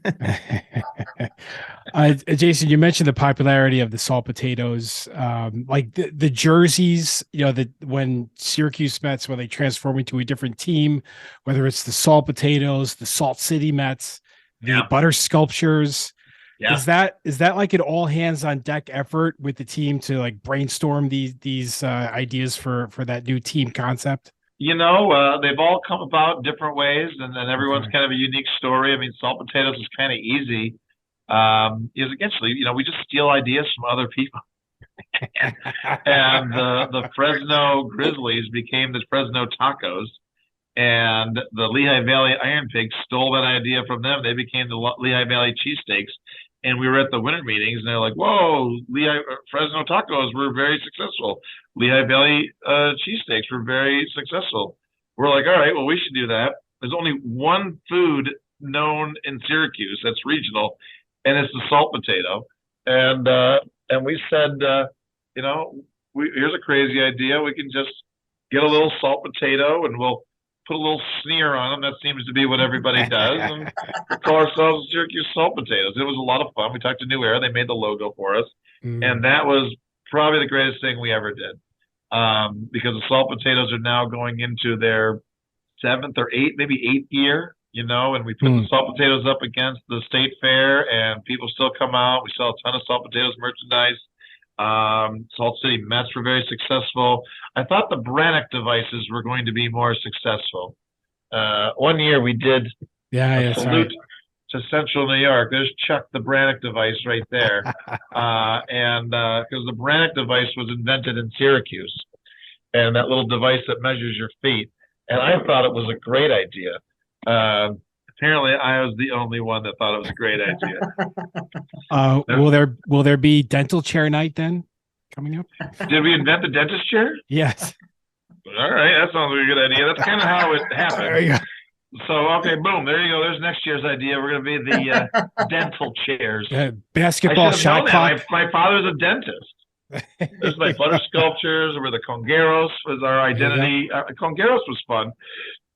S1: Jason, you mentioned the popularity of the salt potatoes, like the jerseys, when Syracuse Mets, when they transform into a different team, whether it's the salt potatoes, the Salt City Mets, the butter sculptures. Yeah. Is that like an all hands on deck effort with the team to like brainstorm these ideas for that new team concept?
S4: They've all come about different ways, and then everyone's kind of a unique story. I mean, salt potatoes is kind of easy. Is essentially, we just steal ideas from other people. And the Fresno Grizzlies became the Fresno Tacos, and the Lehigh Valley Iron Pigs stole that idea from them. They became the Lehigh Valley Cheesesteaks. And we were at the winter meetings, and they're like, whoa, Fresno Tacos were very successful. Lehigh Valley cheesesteaks were very successful. We're like, all right, well, we should do that. There's only one food known in Syracuse that's regional, and it's the salt potato. And we said, here's a crazy idea. We can just get a little salt potato, and we'll put a little sneer on them. That seems to be what everybody does. And we call ourselves Syracuse Salt Potatoes. It was a lot of fun. We talked to New Era. They made the logo for us. And that was probably the greatest thing we ever did. Because the salt potatoes are now going into their 7th or 8th, maybe 8th year, and we put the salt potatoes up against the state fair, and people still come out. We sell a ton of salt potatoes merchandise. Salt City Mets were very successful. I thought the Brannock devices were going to be more successful. One year we did a salute to Central New York. There's Chuck the Brannock device right there. And because the Brannock device was invented in Syracuse, and that little device that measures your feet. And I thought it was a great idea. Apparently, I was the only one that thought it was a great idea.
S1: Will there be dental chair night then? coming up?
S4: Did we invent the dentist chair?
S1: Yes.
S4: All right, that sounds like a good idea. That's kind of how it
S1: There you
S4: happened. So, okay, boom, there you go. There's next year's idea. We're going to be the dental chairs.
S1: go. Basketball
S4: I should have
S1: shot
S4: known
S1: clock.
S4: that. My father's a dentist. There's like butter sculptures where the congueros was our identity. Congueros was fun.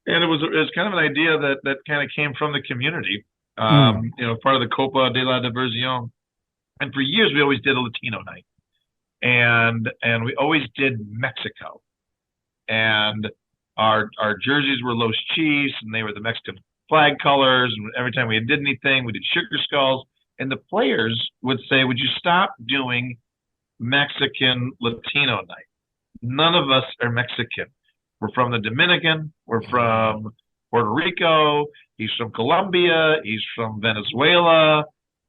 S4: And it was kind of an idea that kind of came from the community, part of the Copa de la Diversion. And for years, we always did a Latino night. And we always did Mexico. And our jerseys were Los Chiefs, and they were the Mexican flag colors. And every time we did anything, we did sugar skulls. And the players would say, would you stop doing Mexican Latino night? None of us are Mexican. We're from the Dominican. We're from Puerto Rico. He's from Colombia. He's from Venezuela.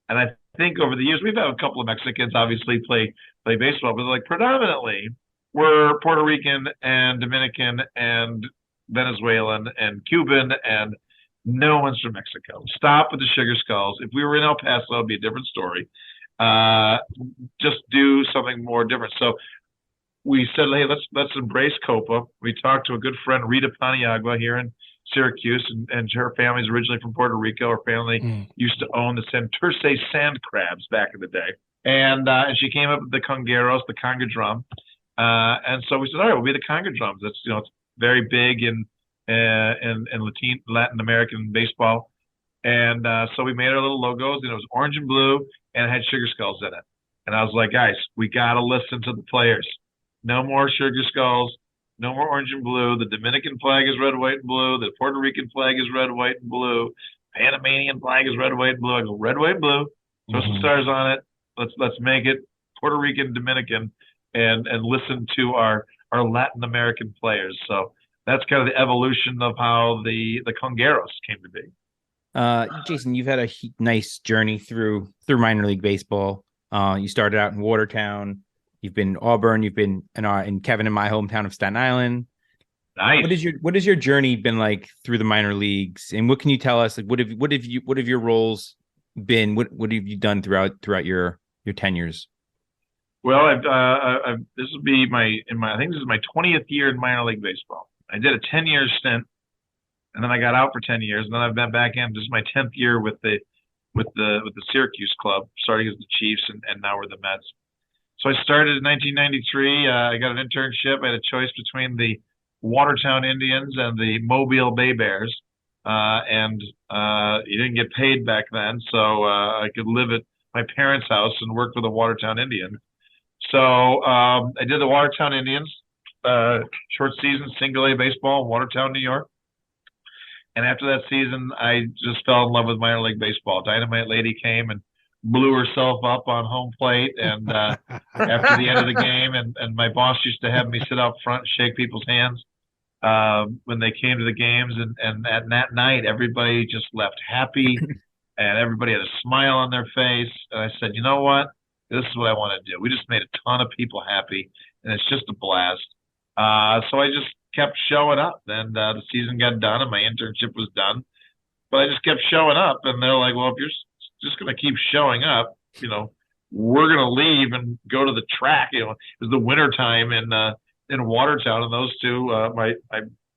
S4: And I think over the years, we've had a couple of Mexicans obviously play baseball, but like predominantly we're Puerto Rican and Dominican and Venezuelan and Cuban, and no one's from Mexico. Stop with the sugar skulls. If we were in El Paso, it'd be a different story. Just do something more different. So we said, hey, let's embrace Copa. We talked to a good friend, Rita Paniagua, here in Syracuse, and her family's originally from Puerto Rico. Her family used to own the Santurce sand crabs back in the day. And she came up with the congueros, the conga drum. And so we said, all right, we'll be the conga drums. That's, it's very big in Latin American baseball. And so we made our little logos, and it was orange and blue, and it had sugar skulls in it. And I was like, guys, we got to listen to the players. No more sugar skulls. No more orange and blue. The Dominican flag is red, white, and blue. The Puerto Rican flag is red, white, and blue. Panamanian flag is red, white, and blue. I go, red, white, blue. Throw some stars on it. Let's make it Puerto Rican, Dominican, and listen to our Latin American players. So that's kind of the evolution of how the congueros came to be.
S2: Jason, you've had a nice journey through minor league baseball. You started out in Watertown. You've been in Auburn. You've been in Kevin and my hometown of Staten Island.
S4: Nice.
S2: What has your journey been like through the minor leagues? And what can you tell us? Like, what have your roles been? What have you done throughout your tenures?
S4: Well, this will be I think this is my 20th year in minor league baseball. I did a 10-year stint, and then I got out for 10 years, and then I've been back in. This is my 10th year with the Syracuse club, starting as the Chiefs, and now we're the Mets. So I started in 1993. I got an internship. I had a choice between the Watertown Indians and the Mobile Bay Bears. And you didn't get paid back then, so I could live at my parents' house and work for the Watertown Indians. So I did the Watertown Indians, short season, single A baseball in Watertown, New York. And after that season, I just fell in love with minor league baseball. Dynamite Lady came and blew herself up on home plate, and after the end of the game, and my boss used to have me sit out front and shake people's hands when they came to the games, and at that night everybody just left happy and everybody had a smile on their face, and I said, you know what, this is what I want to do. We just made a ton of people happy, and it's just a blast. So I just kept showing up, and the season got done and my internship was done, but I just kept showing up, and they're like, well, if you're just going to keep showing up, we're going to leave and go to the track. It was the winter time in Watertown, and those two, my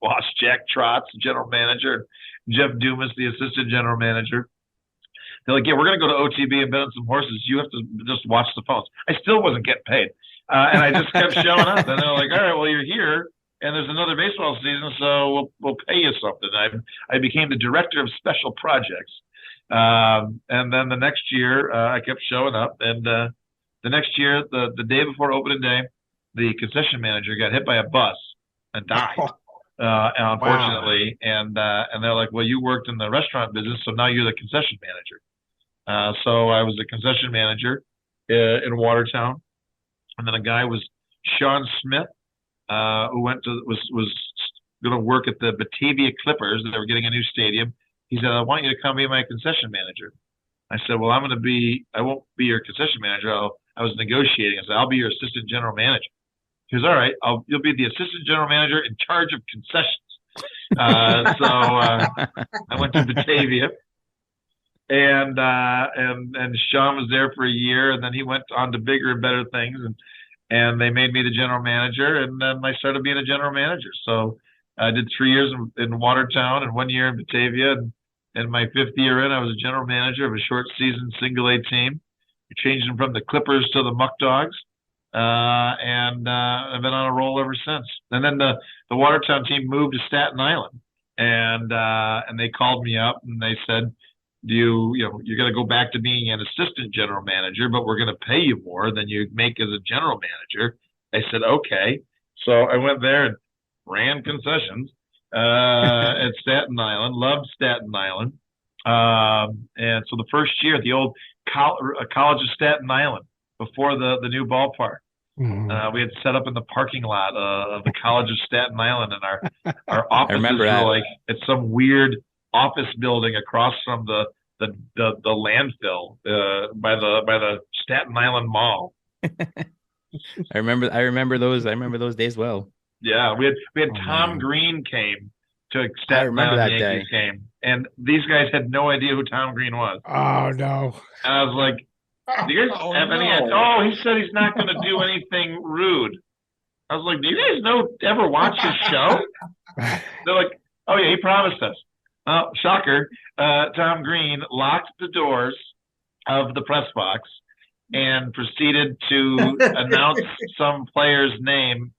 S4: boss, Jack Trotz, the general manager, and Jeff Dumas, the assistant general manager. They're like, yeah, we're going to go to OTB and bet on some horses. You have to just watch the phones. I still wasn't getting paid. And I just kept showing up, and they're like, all right, well, you're here, and there's another baseball season, so we'll pay you something. I became the director of special projects. And then the next year, I kept showing up, and the next year, the day before opening day, the concession manager got hit by a bus and died, unfortunately. Wow. And they're like, well, you worked in the restaurant business, so now you're the concession manager. So I was the concession manager in Watertown, and then a guy was Sean Smith, who was going to work at the Batavia Clippers. They were getting a new stadium. He said, I want you to come be my concession manager. I said, well, I won't be your concession manager. I was negotiating. I said, I'll be your assistant general manager. He goes, all right, you'll be the assistant general manager in charge of concessions. So I went to Batavia, and Sean was there for a year, and then he went on to bigger and better things. and they made me the general manager, and then I started being a general manager. So I did 3 years in Watertown and 1 year in Batavia, and my fifth year in, I was a general manager of a short season single A team. We changed them from the Clippers to the Muck Dogs, and I've been on a roll ever since. And then the Watertown team moved to Staten Island, and they called me up and they said, you're going to go back to being an assistant general manager, but we're going to pay you more than you make as a general manager. I said, okay. So I went there and ran concessions at Staten Island, loved Staten Island. And so the first year at the old College of Staten Island, before the new ballpark, we had set up in the parking lot of the College of Staten Island, and our offices were like at some weird office building across from the landfill by the Staten Island Mall.
S2: I remember those days well.
S4: Yeah, we had Tom Green came to Staten Island Yankees game, and these guys had no idea who Tom Green was.
S1: Oh no!
S4: And I was like, "Do you guys have any?" Oh, he said he's not going to do anything rude. I was like, "Do you guys ever watch his show?" They're like, "Oh yeah, he promised us." Oh, shocker! Tom Green locked the doors of the press box and proceeded to announce some player's name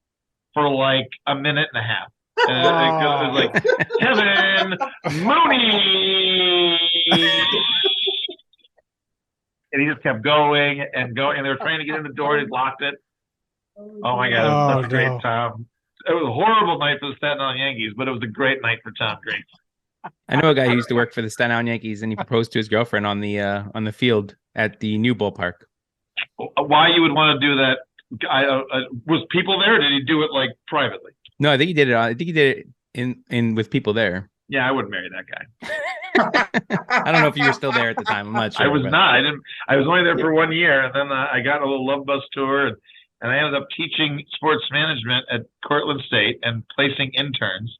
S4: for like a minute and a half. And it was like, Kevin Mooney! And he just kept going and going. And they were trying to get in the door. He locked it. Oh, my God. That's great, Tom. It was a horrible night for the Staten Island Yankees, but it was a great night for Tom Green.
S2: I know a guy who used to work for the Staten Island Yankees, and he proposed to his girlfriend on the field at the new ballpark.
S4: Why you would want to do that? Was people there? Or did he do it like privately?
S2: No, I think he did it. I think he did it in with people there.
S4: Yeah, I wouldn't marry that guy.
S2: I don't know if you were still there at the time. I'm not sure.
S4: I was not. I didn't. I was only there for 1 year, and then I got a little love bus tour, and I ended up teaching sports management at Cortland State and placing interns.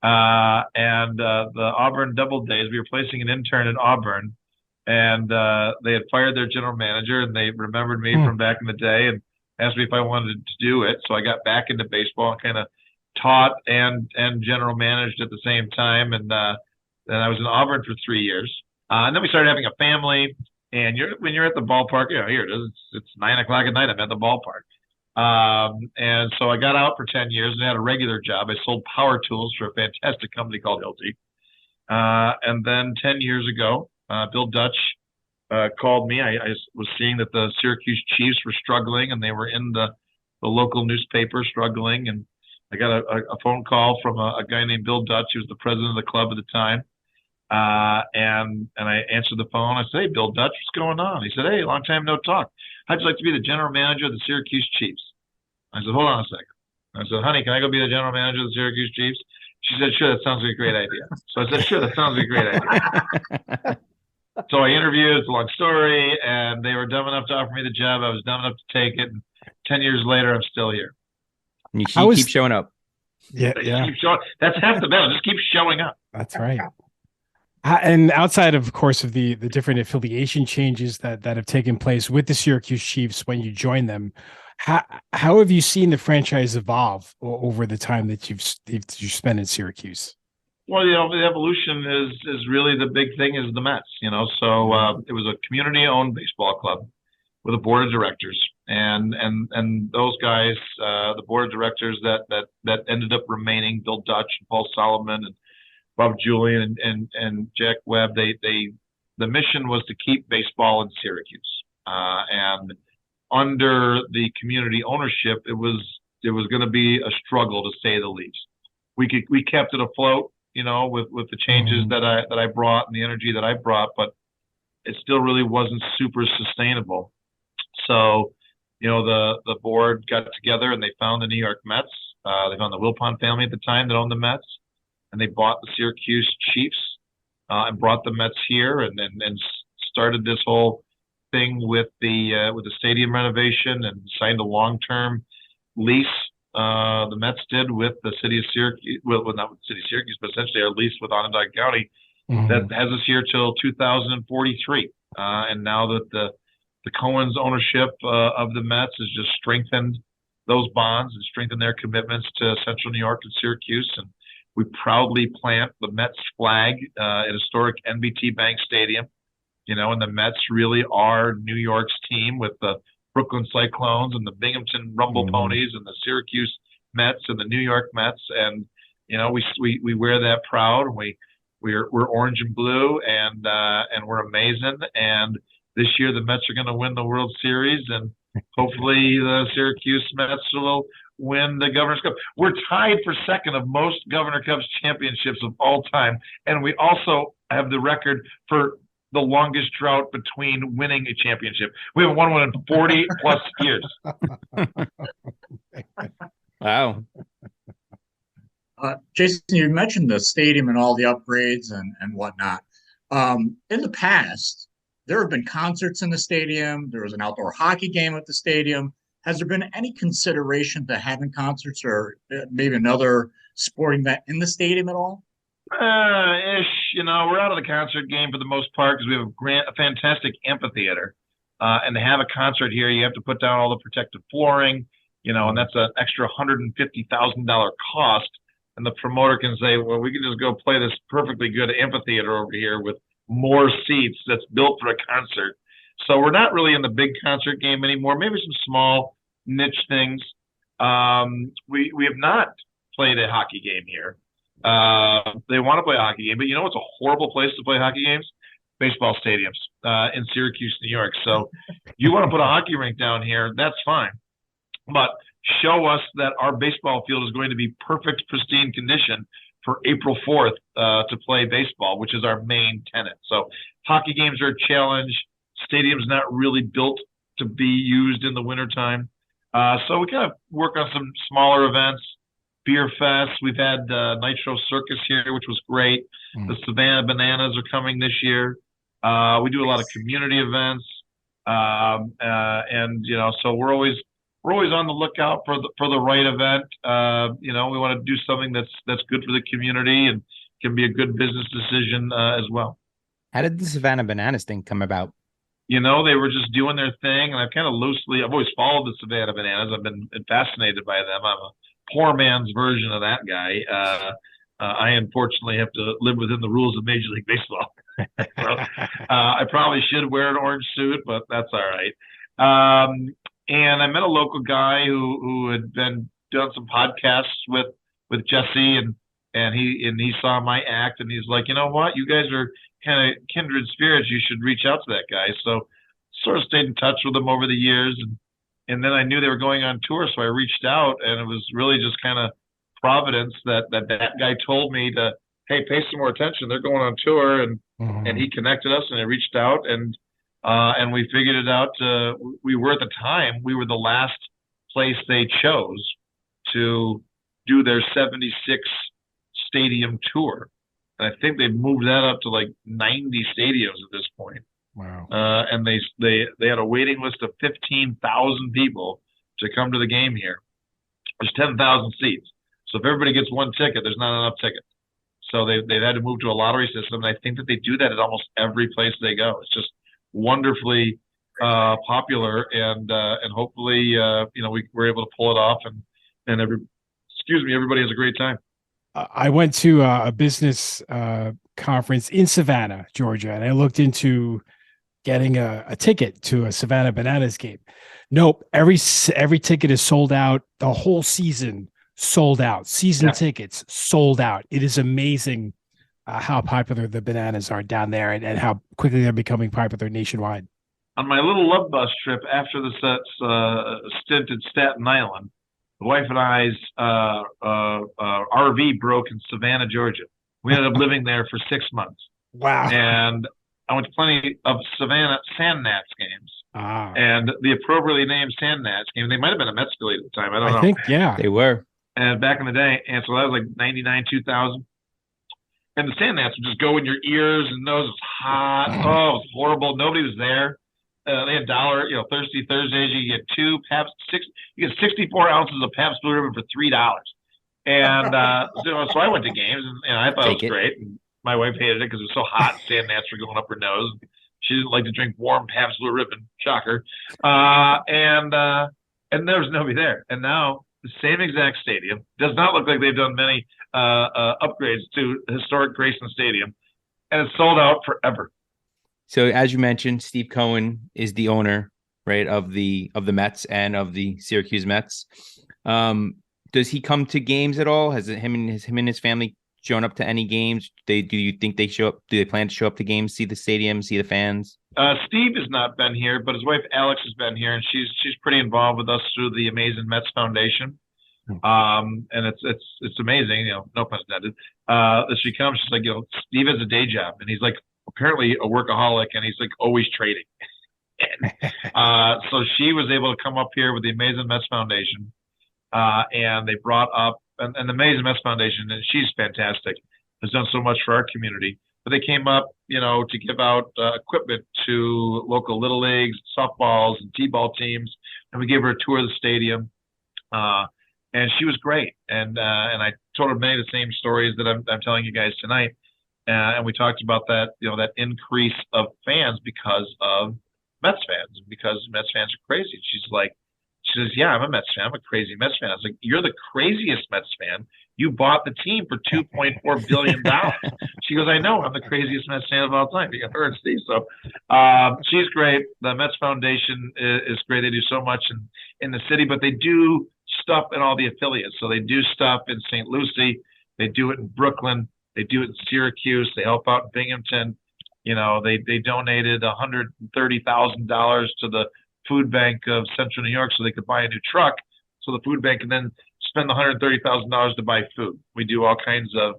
S4: And the Auburn Double Days, we were placing an intern at Auburn, and they had fired their general manager, and they remembered me from back in the day and asked me if I wanted to do it. So I got back into baseball and kind of taught and general managed at the same time. And then I was in Auburn for 3 years. And then we started having a family. And when you're at the ballpark, here it is. It's 9 o'clock at night. I'm at the ballpark. And so I got out for 10 years and had a regular job. I sold power tools for a fantastic company called Hilti. And then 10 years ago, Bill Dutch called me. I was seeing that the Syracuse Chiefs were struggling, and they were in the local newspaper struggling. And I got a phone call from a guy named Bill Dutch, who was the president of the club at the time. And I answered the phone. I said, "Hey, Bill Dutch, what's going on?" He said, "Hey, long time no talk. How'd you like to be the general manager of the Syracuse Chiefs?" I said, "Hold on a second." I said, "Honey, can I go be the general manager of the Syracuse Chiefs?" She said, "Sure, that sounds like a great idea." So I said, "Sure, that sounds like a great idea." So I interviewed, it's a long story, and they were dumb enough to offer me the job. I was dumb enough to take it. And 10 years later, I'm still here.
S2: And you keep showing up.
S1: Yeah.
S4: Keep showing. That's half the battle. Just keep showing up.
S1: That's right. And outside, of course, of the different affiliation changes that have taken place with the Syracuse Chiefs when you joined them, how have you seen the franchise evolve over the time that you've spent in Syracuse?
S4: Well, the evolution is really the big thing is the Mets, So it was a community-owned baseball club with a board of directors, and those guys, the board of directors that ended up remaining, Bill Dutch and Paul Solomon and Bob Julian and Jack Webb, the mission was to keep baseball in Syracuse, and under the community ownership, it was going to be a struggle to say the least. We kept it afloat. With the changes that I brought and the energy that I brought, but it still really wasn't super sustainable. So, the board got together and they found the New York Mets. They found the Wilpon family at the time that owned the Mets, and they bought the Syracuse Chiefs and brought the Mets here and started this whole thing with the stadium renovation and signed a long-term lease. The Mets did with the city of Syracuse, well, not with the city of Syracuse, but essentially our lease with Onondaga County that has us here till 2043. And now that the Cohen's ownership of the Mets has just strengthened those bonds and strengthen their commitments to Central New York and Syracuse. And we proudly plant the Mets flag at historic NBT Bank Stadium. And the Mets really are New York's team, with the Brooklyn Cyclones and the Binghamton Rumble Ponies and the Syracuse Mets and the New York Mets. And we wear that proud. We're orange and blue, and we're amazing. And this year the Mets are going to win the World Series, and hopefully the Syracuse Mets will win the Governor's Cup. We're tied for second of most Governor Cups championships of all time, and we also have the record for the longest drought between winning a championship. We haven't won one in 40 plus years.
S2: Wow.
S3: Jason, you mentioned the stadium and all the upgrades and whatnot. In the past, there have been concerts in the stadium. There was an outdoor hockey game at the stadium. Has there been any consideration to having concerts or maybe another sporting event in the stadium at all?
S4: Ish. We're out of the concert game for the most part because we have a fantastic amphitheater. And to have a concert here, you have to put down all the protective flooring, and that's an extra $150,000 cost. And the promoter can say, well, we can just go play this perfectly good amphitheater over here with more seats that's built for a concert. So we're not really in the big concert game anymore. Maybe some small niche things. We have not played a hockey game here. They want to play a hockey game, but it's a horrible place to play hockey games? Baseball stadiums in Syracuse, New York. So you want to put a hockey rink down here, that's fine. But show us that our baseball field is going to be perfect, pristine condition for April 4th to play baseball, which is our main tenet. So hockey games are a challenge. Stadium's not really built to be used in the wintertime. So we kind of work on some smaller events. Beer Fest. We've had Nitro Circus here, which was great. The Savannah Bananas are coming this year. We do a lot of community events, and so we're always on the lookout for the right event. We want to do something that's good for the community and can be a good business decision as well.
S2: How did the Savannah Bananas thing come about?
S4: They were just doing their thing, and I've always followed the Savannah Bananas. I've been fascinated by them. I'm a poor man's version of that guy. I unfortunately have to live within the rules of Major League Baseball. So, I probably should wear an orange suit, but that's all right. And I met a local guy who had been doing some podcasts with Jesse, and he saw my act, and he's like, you know what, you guys are kind of kindred spirits. You should reach out to that guy. So sort of stayed in touch with him over the years, and then I knew they were going on tour, so I reached out, and it was really just kind of providence that guy told me to, hey, pay some more attention. They're going on tour, and he connected us, and I reached out, and we figured it out. We were at the time, we were the last place they chose to do their 76 stadium tour. And I think they've moved that up to like 90 stadiums at this point.
S1: Wow.
S4: And they had a waiting list of 15,000 people to come to the game here. There's 10,000 seats. So if everybody gets one ticket, there's not enough tickets. So they've had to move to a lottery system. And I think that they do that at almost every place they go. It's just wonderfully popular, and hopefully we're able to pull it off, and everybody has a great time.
S1: I went to a business conference in Savannah, Georgia, and I looked into getting a ticket to a Savannah Bananas game. Nope, every ticket is sold out. The whole season sold out. Season tickets sold out. It is amazing how popular the Bananas are down there, and how quickly they're becoming popular nationwide.
S4: On my little love bus trip after the stint at Staten Island, the wife and I's RV broke in Savannah, Georgia. We ended up living there for 6 months.
S1: Wow.
S4: And I went to plenty of Savannah Sand Gnats games.
S1: Ah.
S4: And the appropriately named Sand Gnats game, they might have been a Mets affiliate at the time. I don't know.
S1: I think, yeah.
S2: They were.
S4: And back in the day, and so that was like 99, 2000. And the Sand Gnats would just go in your ears and nose. It was hot. Oh, it was horrible. Nobody was there. They had Thirsty Thursdays. You get you get 64 ounces of Pabst Blue Ribbon for $3. And so I went to games, and I thought it was great. And my wife hated it because it was so hot. Sand gnats were going up her nose. She didn't like to drink warm Pabst Blue Ribbon. Shocker. And and there was nobody there. And now the same exact stadium does not look like they've done many upgrades to historic Grayson Stadium, and it's sold out forever.
S2: So as you mentioned, Steve Cohen is the owner, right, of the Mets and of the Syracuse Mets. Does he come to games at all? Has him and his family shown up to any games? Do you think they show up? Do they plan to show up to games, see the stadium, see the fans?
S4: Steve has not been here, but his wife Alex has been here, and she's pretty involved with us through the Amazing Mets Foundation. And it's amazing, no pun intended. She comes, she's like, Steve has a day job, and he's like apparently a workaholic, and he's like always trading. And so she was able to come up here with the Amazing Mets Foundation, and they brought up and the Amazing Mets Foundation, and she's fantastic, has done so much for our community. But they came up, to give out equipment to local little leagues, softballs, and t-ball teams, and we gave her a tour of the stadium. And she was great, and I told her many of the same stories that I'm telling you guys tonight, and we talked about that, that increase of fans because of Mets fans, because Mets fans are crazy. She says, yeah, I'm a Mets fan. I'm a crazy Mets fan. I was like, you're the craziest Mets fan. You bought the team for $2.4 billion. She goes, I know. I'm the craziest Mets fan of all time. You got her and Steve. So she's great. The Mets Foundation is great. They do so much in the city, but they do stuff in all the affiliates. So they do stuff in St. Lucie. They do it in Brooklyn. They do it in Syracuse. They help out in Binghamton. They donated $130,000 to the food bank of Central New York so they could buy a new truck. So the food bank can then spend the $130,000 to buy food. We do all kinds of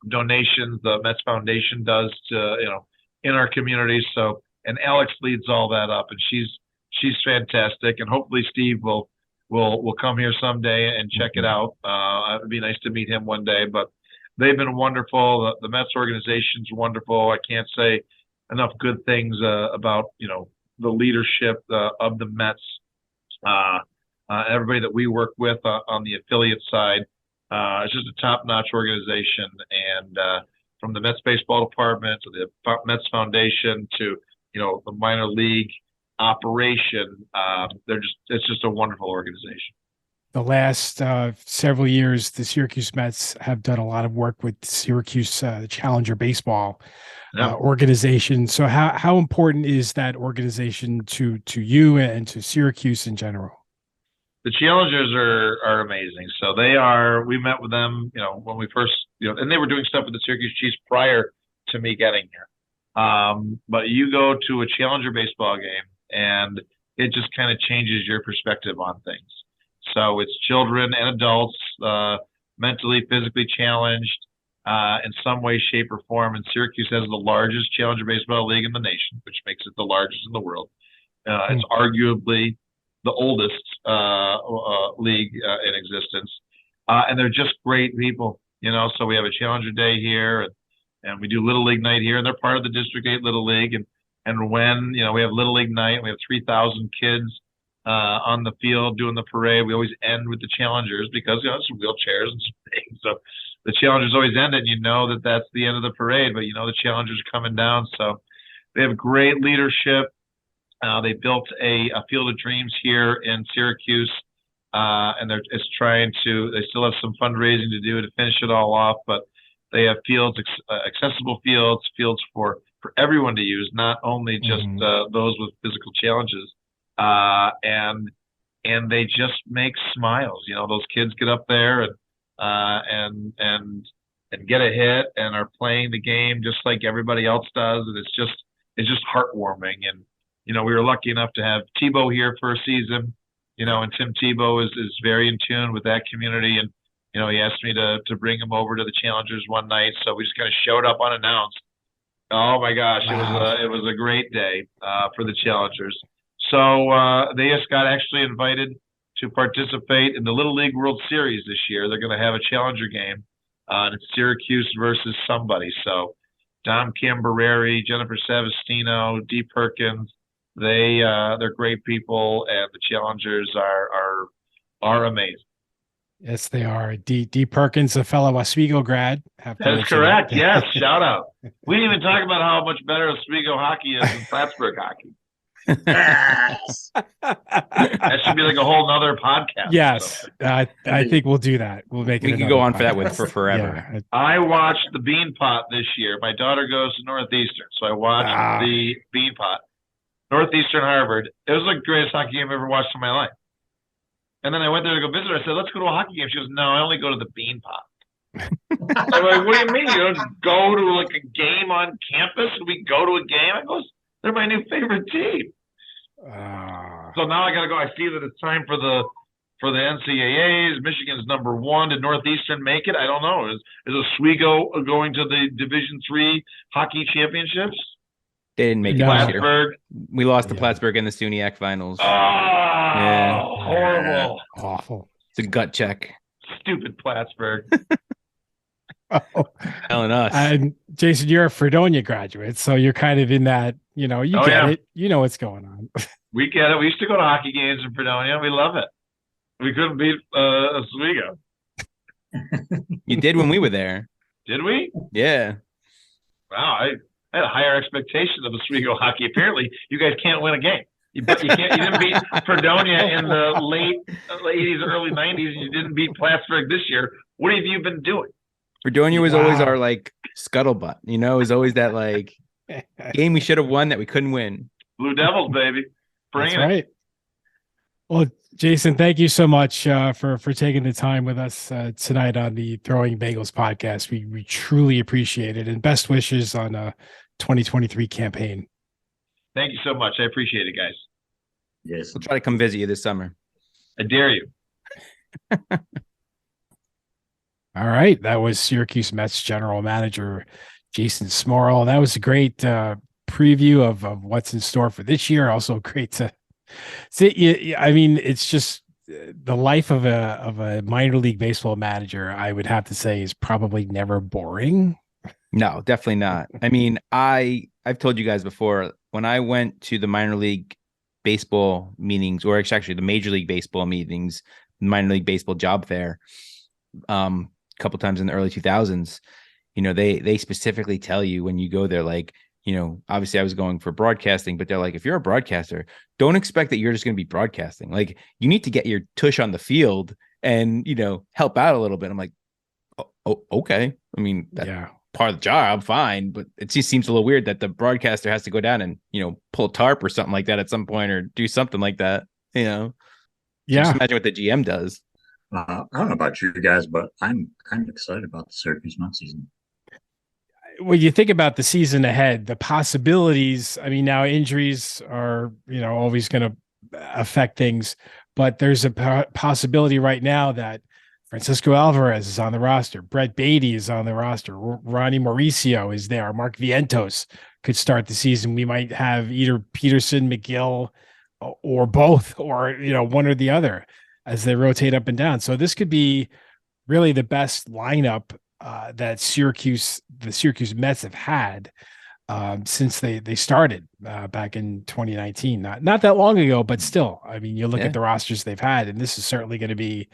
S4: donations. The Mets Foundation does to, in our community. So, and Alex leads all that up, and she's fantastic. And hopefully Steve will come here someday and check it out. It'd be nice to meet him one day, but they've been wonderful. The Mets organization's wonderful. I can't say enough good things about, the leadership of the Mets, everybody that we work with on the affiliate side. It's just a top-notch organization, and from the Mets baseball department to the Mets Foundation to the minor league operation, it's just a wonderful organization.
S1: The last several years, the Syracuse Mets have done a lot of work with Syracuse, the Challenger Baseball organization. So how important is that organization to you and to Syracuse in general?
S4: The Challengers are amazing. So we met with them, when we first, and they were doing stuff with the Syracuse Chiefs prior to me getting here. But you go to a Challenger baseball game, and it just kind of changes your perspective on things. So it's children and adults, mentally, physically challenged in some way, shape, or form. And Syracuse has the largest Challenger baseball league in the nation, which makes it the largest in the world. It's arguably the oldest league in existence. And they're just great people, So we have a Challenger Day here, and we do Little League Night here, and they're part of the District 8 Little League. And when, we have Little League Night, we have 3,000 kids on the field doing the parade. We always end with the Challengers because, some wheelchairs and some things. So the Challengers always end it, and that's the end of the parade, but the Challengers are coming down. So they have great leadership. They built a Field of Dreams here in Syracuse, and they still have some fundraising to do to finish it all off, but they have fields, accessible fields for everyone to use, not only just those with physical challenges. And they just make smiles. Those kids get up there and get a hit and are playing the game just like everybody else does. And it's just heartwarming. And, we were lucky enough to have Tebow here for a season, and Tim Tebow is very in tune with that community. And, he asked me to bring him over to the Challengers one night. So we just kind of showed up unannounced. Oh my gosh. Wow. It was a great day, for the Challengers. So they just got actually invited to participate in the Little League World Series this year. They're going to have a Challenger game, and it's Syracuse versus somebody. So Dom Cambereri, Jennifer Savastino, Dee Perkins, they're great people, and the Challengers are amazing.
S1: Yes, they are. Dee Perkins, a fellow Oswego grad.
S4: That's correct. Yes, shout out. We didn't even talk about how much better Oswego hockey is than Plattsburgh hockey.
S3: Yes.
S4: That should be like a whole nother podcast.
S1: Yes, I think we'll do that. We'll make it.
S2: We could go on
S1: another
S2: for that with
S1: podcast.
S2: for forever.
S1: Yeah.
S4: I watched the Bean Pot this year. My daughter goes to Northeastern, so I watched the Bean Pot. Northeastern Harvard. It was like the greatest hockey game I've ever watched in my life. And then I went there to go visit her. I said, let's go to a hockey game. She goes, no, I only go to the Bean Pot. I'm like, what do you mean? You don't go to like a game on campus? We go to a game? I goes, they're my new favorite team. So now I got to go. I see that it's time for the NCAAs. Michigan's #1. Did Northeastern make it? I don't know. Is Oswego going to the Division III hockey championships?
S2: They didn't make it
S1: No.
S2: this year.
S4: Plattsburgh.
S2: We lost to Plattsburgh in the SUNYAC finals.
S4: Oh,
S2: Yeah.
S4: horrible.
S1: Awful.
S2: It's a gut check.
S4: Stupid Plattsburgh.
S2: Telling us.
S1: And Jason, you're a Fredonia graduate, so you're kind of in that. You get
S4: yeah.
S1: it. You know what's going on.
S4: We get it. We used to go to hockey games in Fredonia. We love it. We couldn't beat Oswego.
S2: You did when we were there.
S4: Did we?
S2: Yeah.
S4: Wow, I had higher expectations of Oswego hockey. Apparently, you guys can't win a game. You didn't beat Fredonia in the late 80s, early 90s. You didn't beat Plattsburgh this year. What have you been doing?
S2: Fredonia was always our like scuttlebutt. It was always that like game we should have won that we couldn't win.
S4: Blue Devils, baby. Bring
S1: That's
S4: it.
S1: right. Well, Jason, thank you so much for taking the time with us tonight on the Throwing Bagels podcast. We truly appreciate it, and best wishes on 2023 campaign.
S4: Thank you so much. I appreciate it, guys.
S3: Yes.
S2: We'll try to come visit you this summer.
S4: I dare you.
S1: All right, that was Syracuse Mets general manager Jason Smorol. That was a great preview of what's in store for this year. Also great to see. I mean, it's just the life of a minor league baseball manager, I would have to say, is probably never boring.
S2: No, definitely not. I mean, I've told you guys before, when I went to the minor league baseball meetings, or actually the Major League Baseball meetings, minor league baseball job fair, a couple times in the early 2000s, they specifically tell you when you go there, like, obviously I was going for broadcasting, but they're like, if you're a broadcaster, don't expect that you're just going to be broadcasting. Like, you need to get your tush on the field and, help out a little bit. I'm like, oh, okay. I mean, that's part of the job, fine. But it just seems a little weird that the broadcaster has to go down and, pull a tarp or something like that at some point, or do something like that,
S1: Yeah.
S2: Just imagine what the GM does.
S3: I don't know about you guys, but I'm kind of excited about the Syracuse Mets season.
S1: When you think about the season ahead, the possibilities, I mean, now injuries are, always going to affect things, but there's a possibility right now that Francisco Alvarez is on the roster. Brett Beatty is on the roster. Ronnie Mauricio is there. Mark Vientos could start the season. We might have either Peterson, McGill, or both, or, one or the other as they rotate up and down. So this could be really the best lineup that the Syracuse Mets have had since they started back in 2019. Not that long ago, but still, I mean, you look at the rosters they've had, and this is certainly going to be,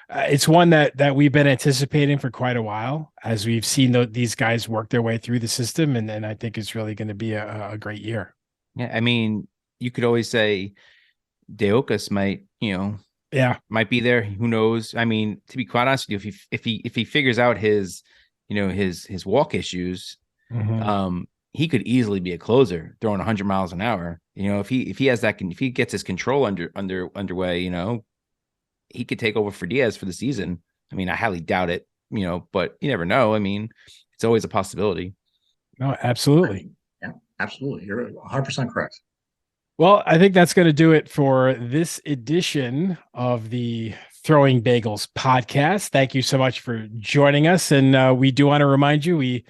S1: it's one that we've been anticipating for quite a while, as we've seen these guys work their way through the system. And I think it's really going to be a great year.
S2: Yeah. I mean, you could always say Deocas might, might be there. Who knows? I mean, to be quite honest with you, if he figures out his walk issues, he could easily be a closer throwing 100 miles an hour. If he has that, if he gets his control underway, he could take over for Diaz for the season. I mean, I highly doubt it, but you never know. I mean, it's always a possibility.
S1: No, absolutely.
S3: Yeah, absolutely. You're 100% correct.
S1: Well, I think that's going to do it for this edition of the Throwing Bagels podcast. Thank you so much for joining us. And we do want to remind you, we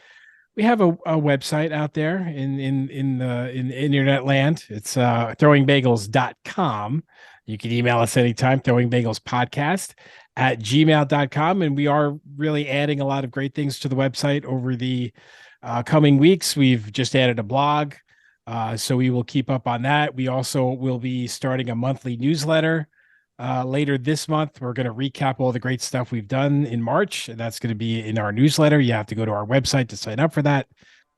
S1: have a website out there in internet land. It's throwingbagels.com. You can email us anytime, throwingbagelspodcast@gmail.com. And we are really adding a lot of great things to the website over the coming weeks. We've just added a blog. So we will keep up on that. We also will be starting a monthly newsletter later this month. We're going to recap all the great stuff we've done in March, and that's going to be in our newsletter. You have to go to our website to sign up for that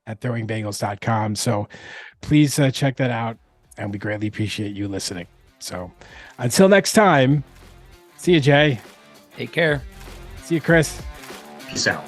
S1: at throwingbagels.com. So please check that out. and we greatly appreciate you listening. So until next time, see you, Jay.
S2: Take care.
S1: See you, Chris.
S3: Peace out.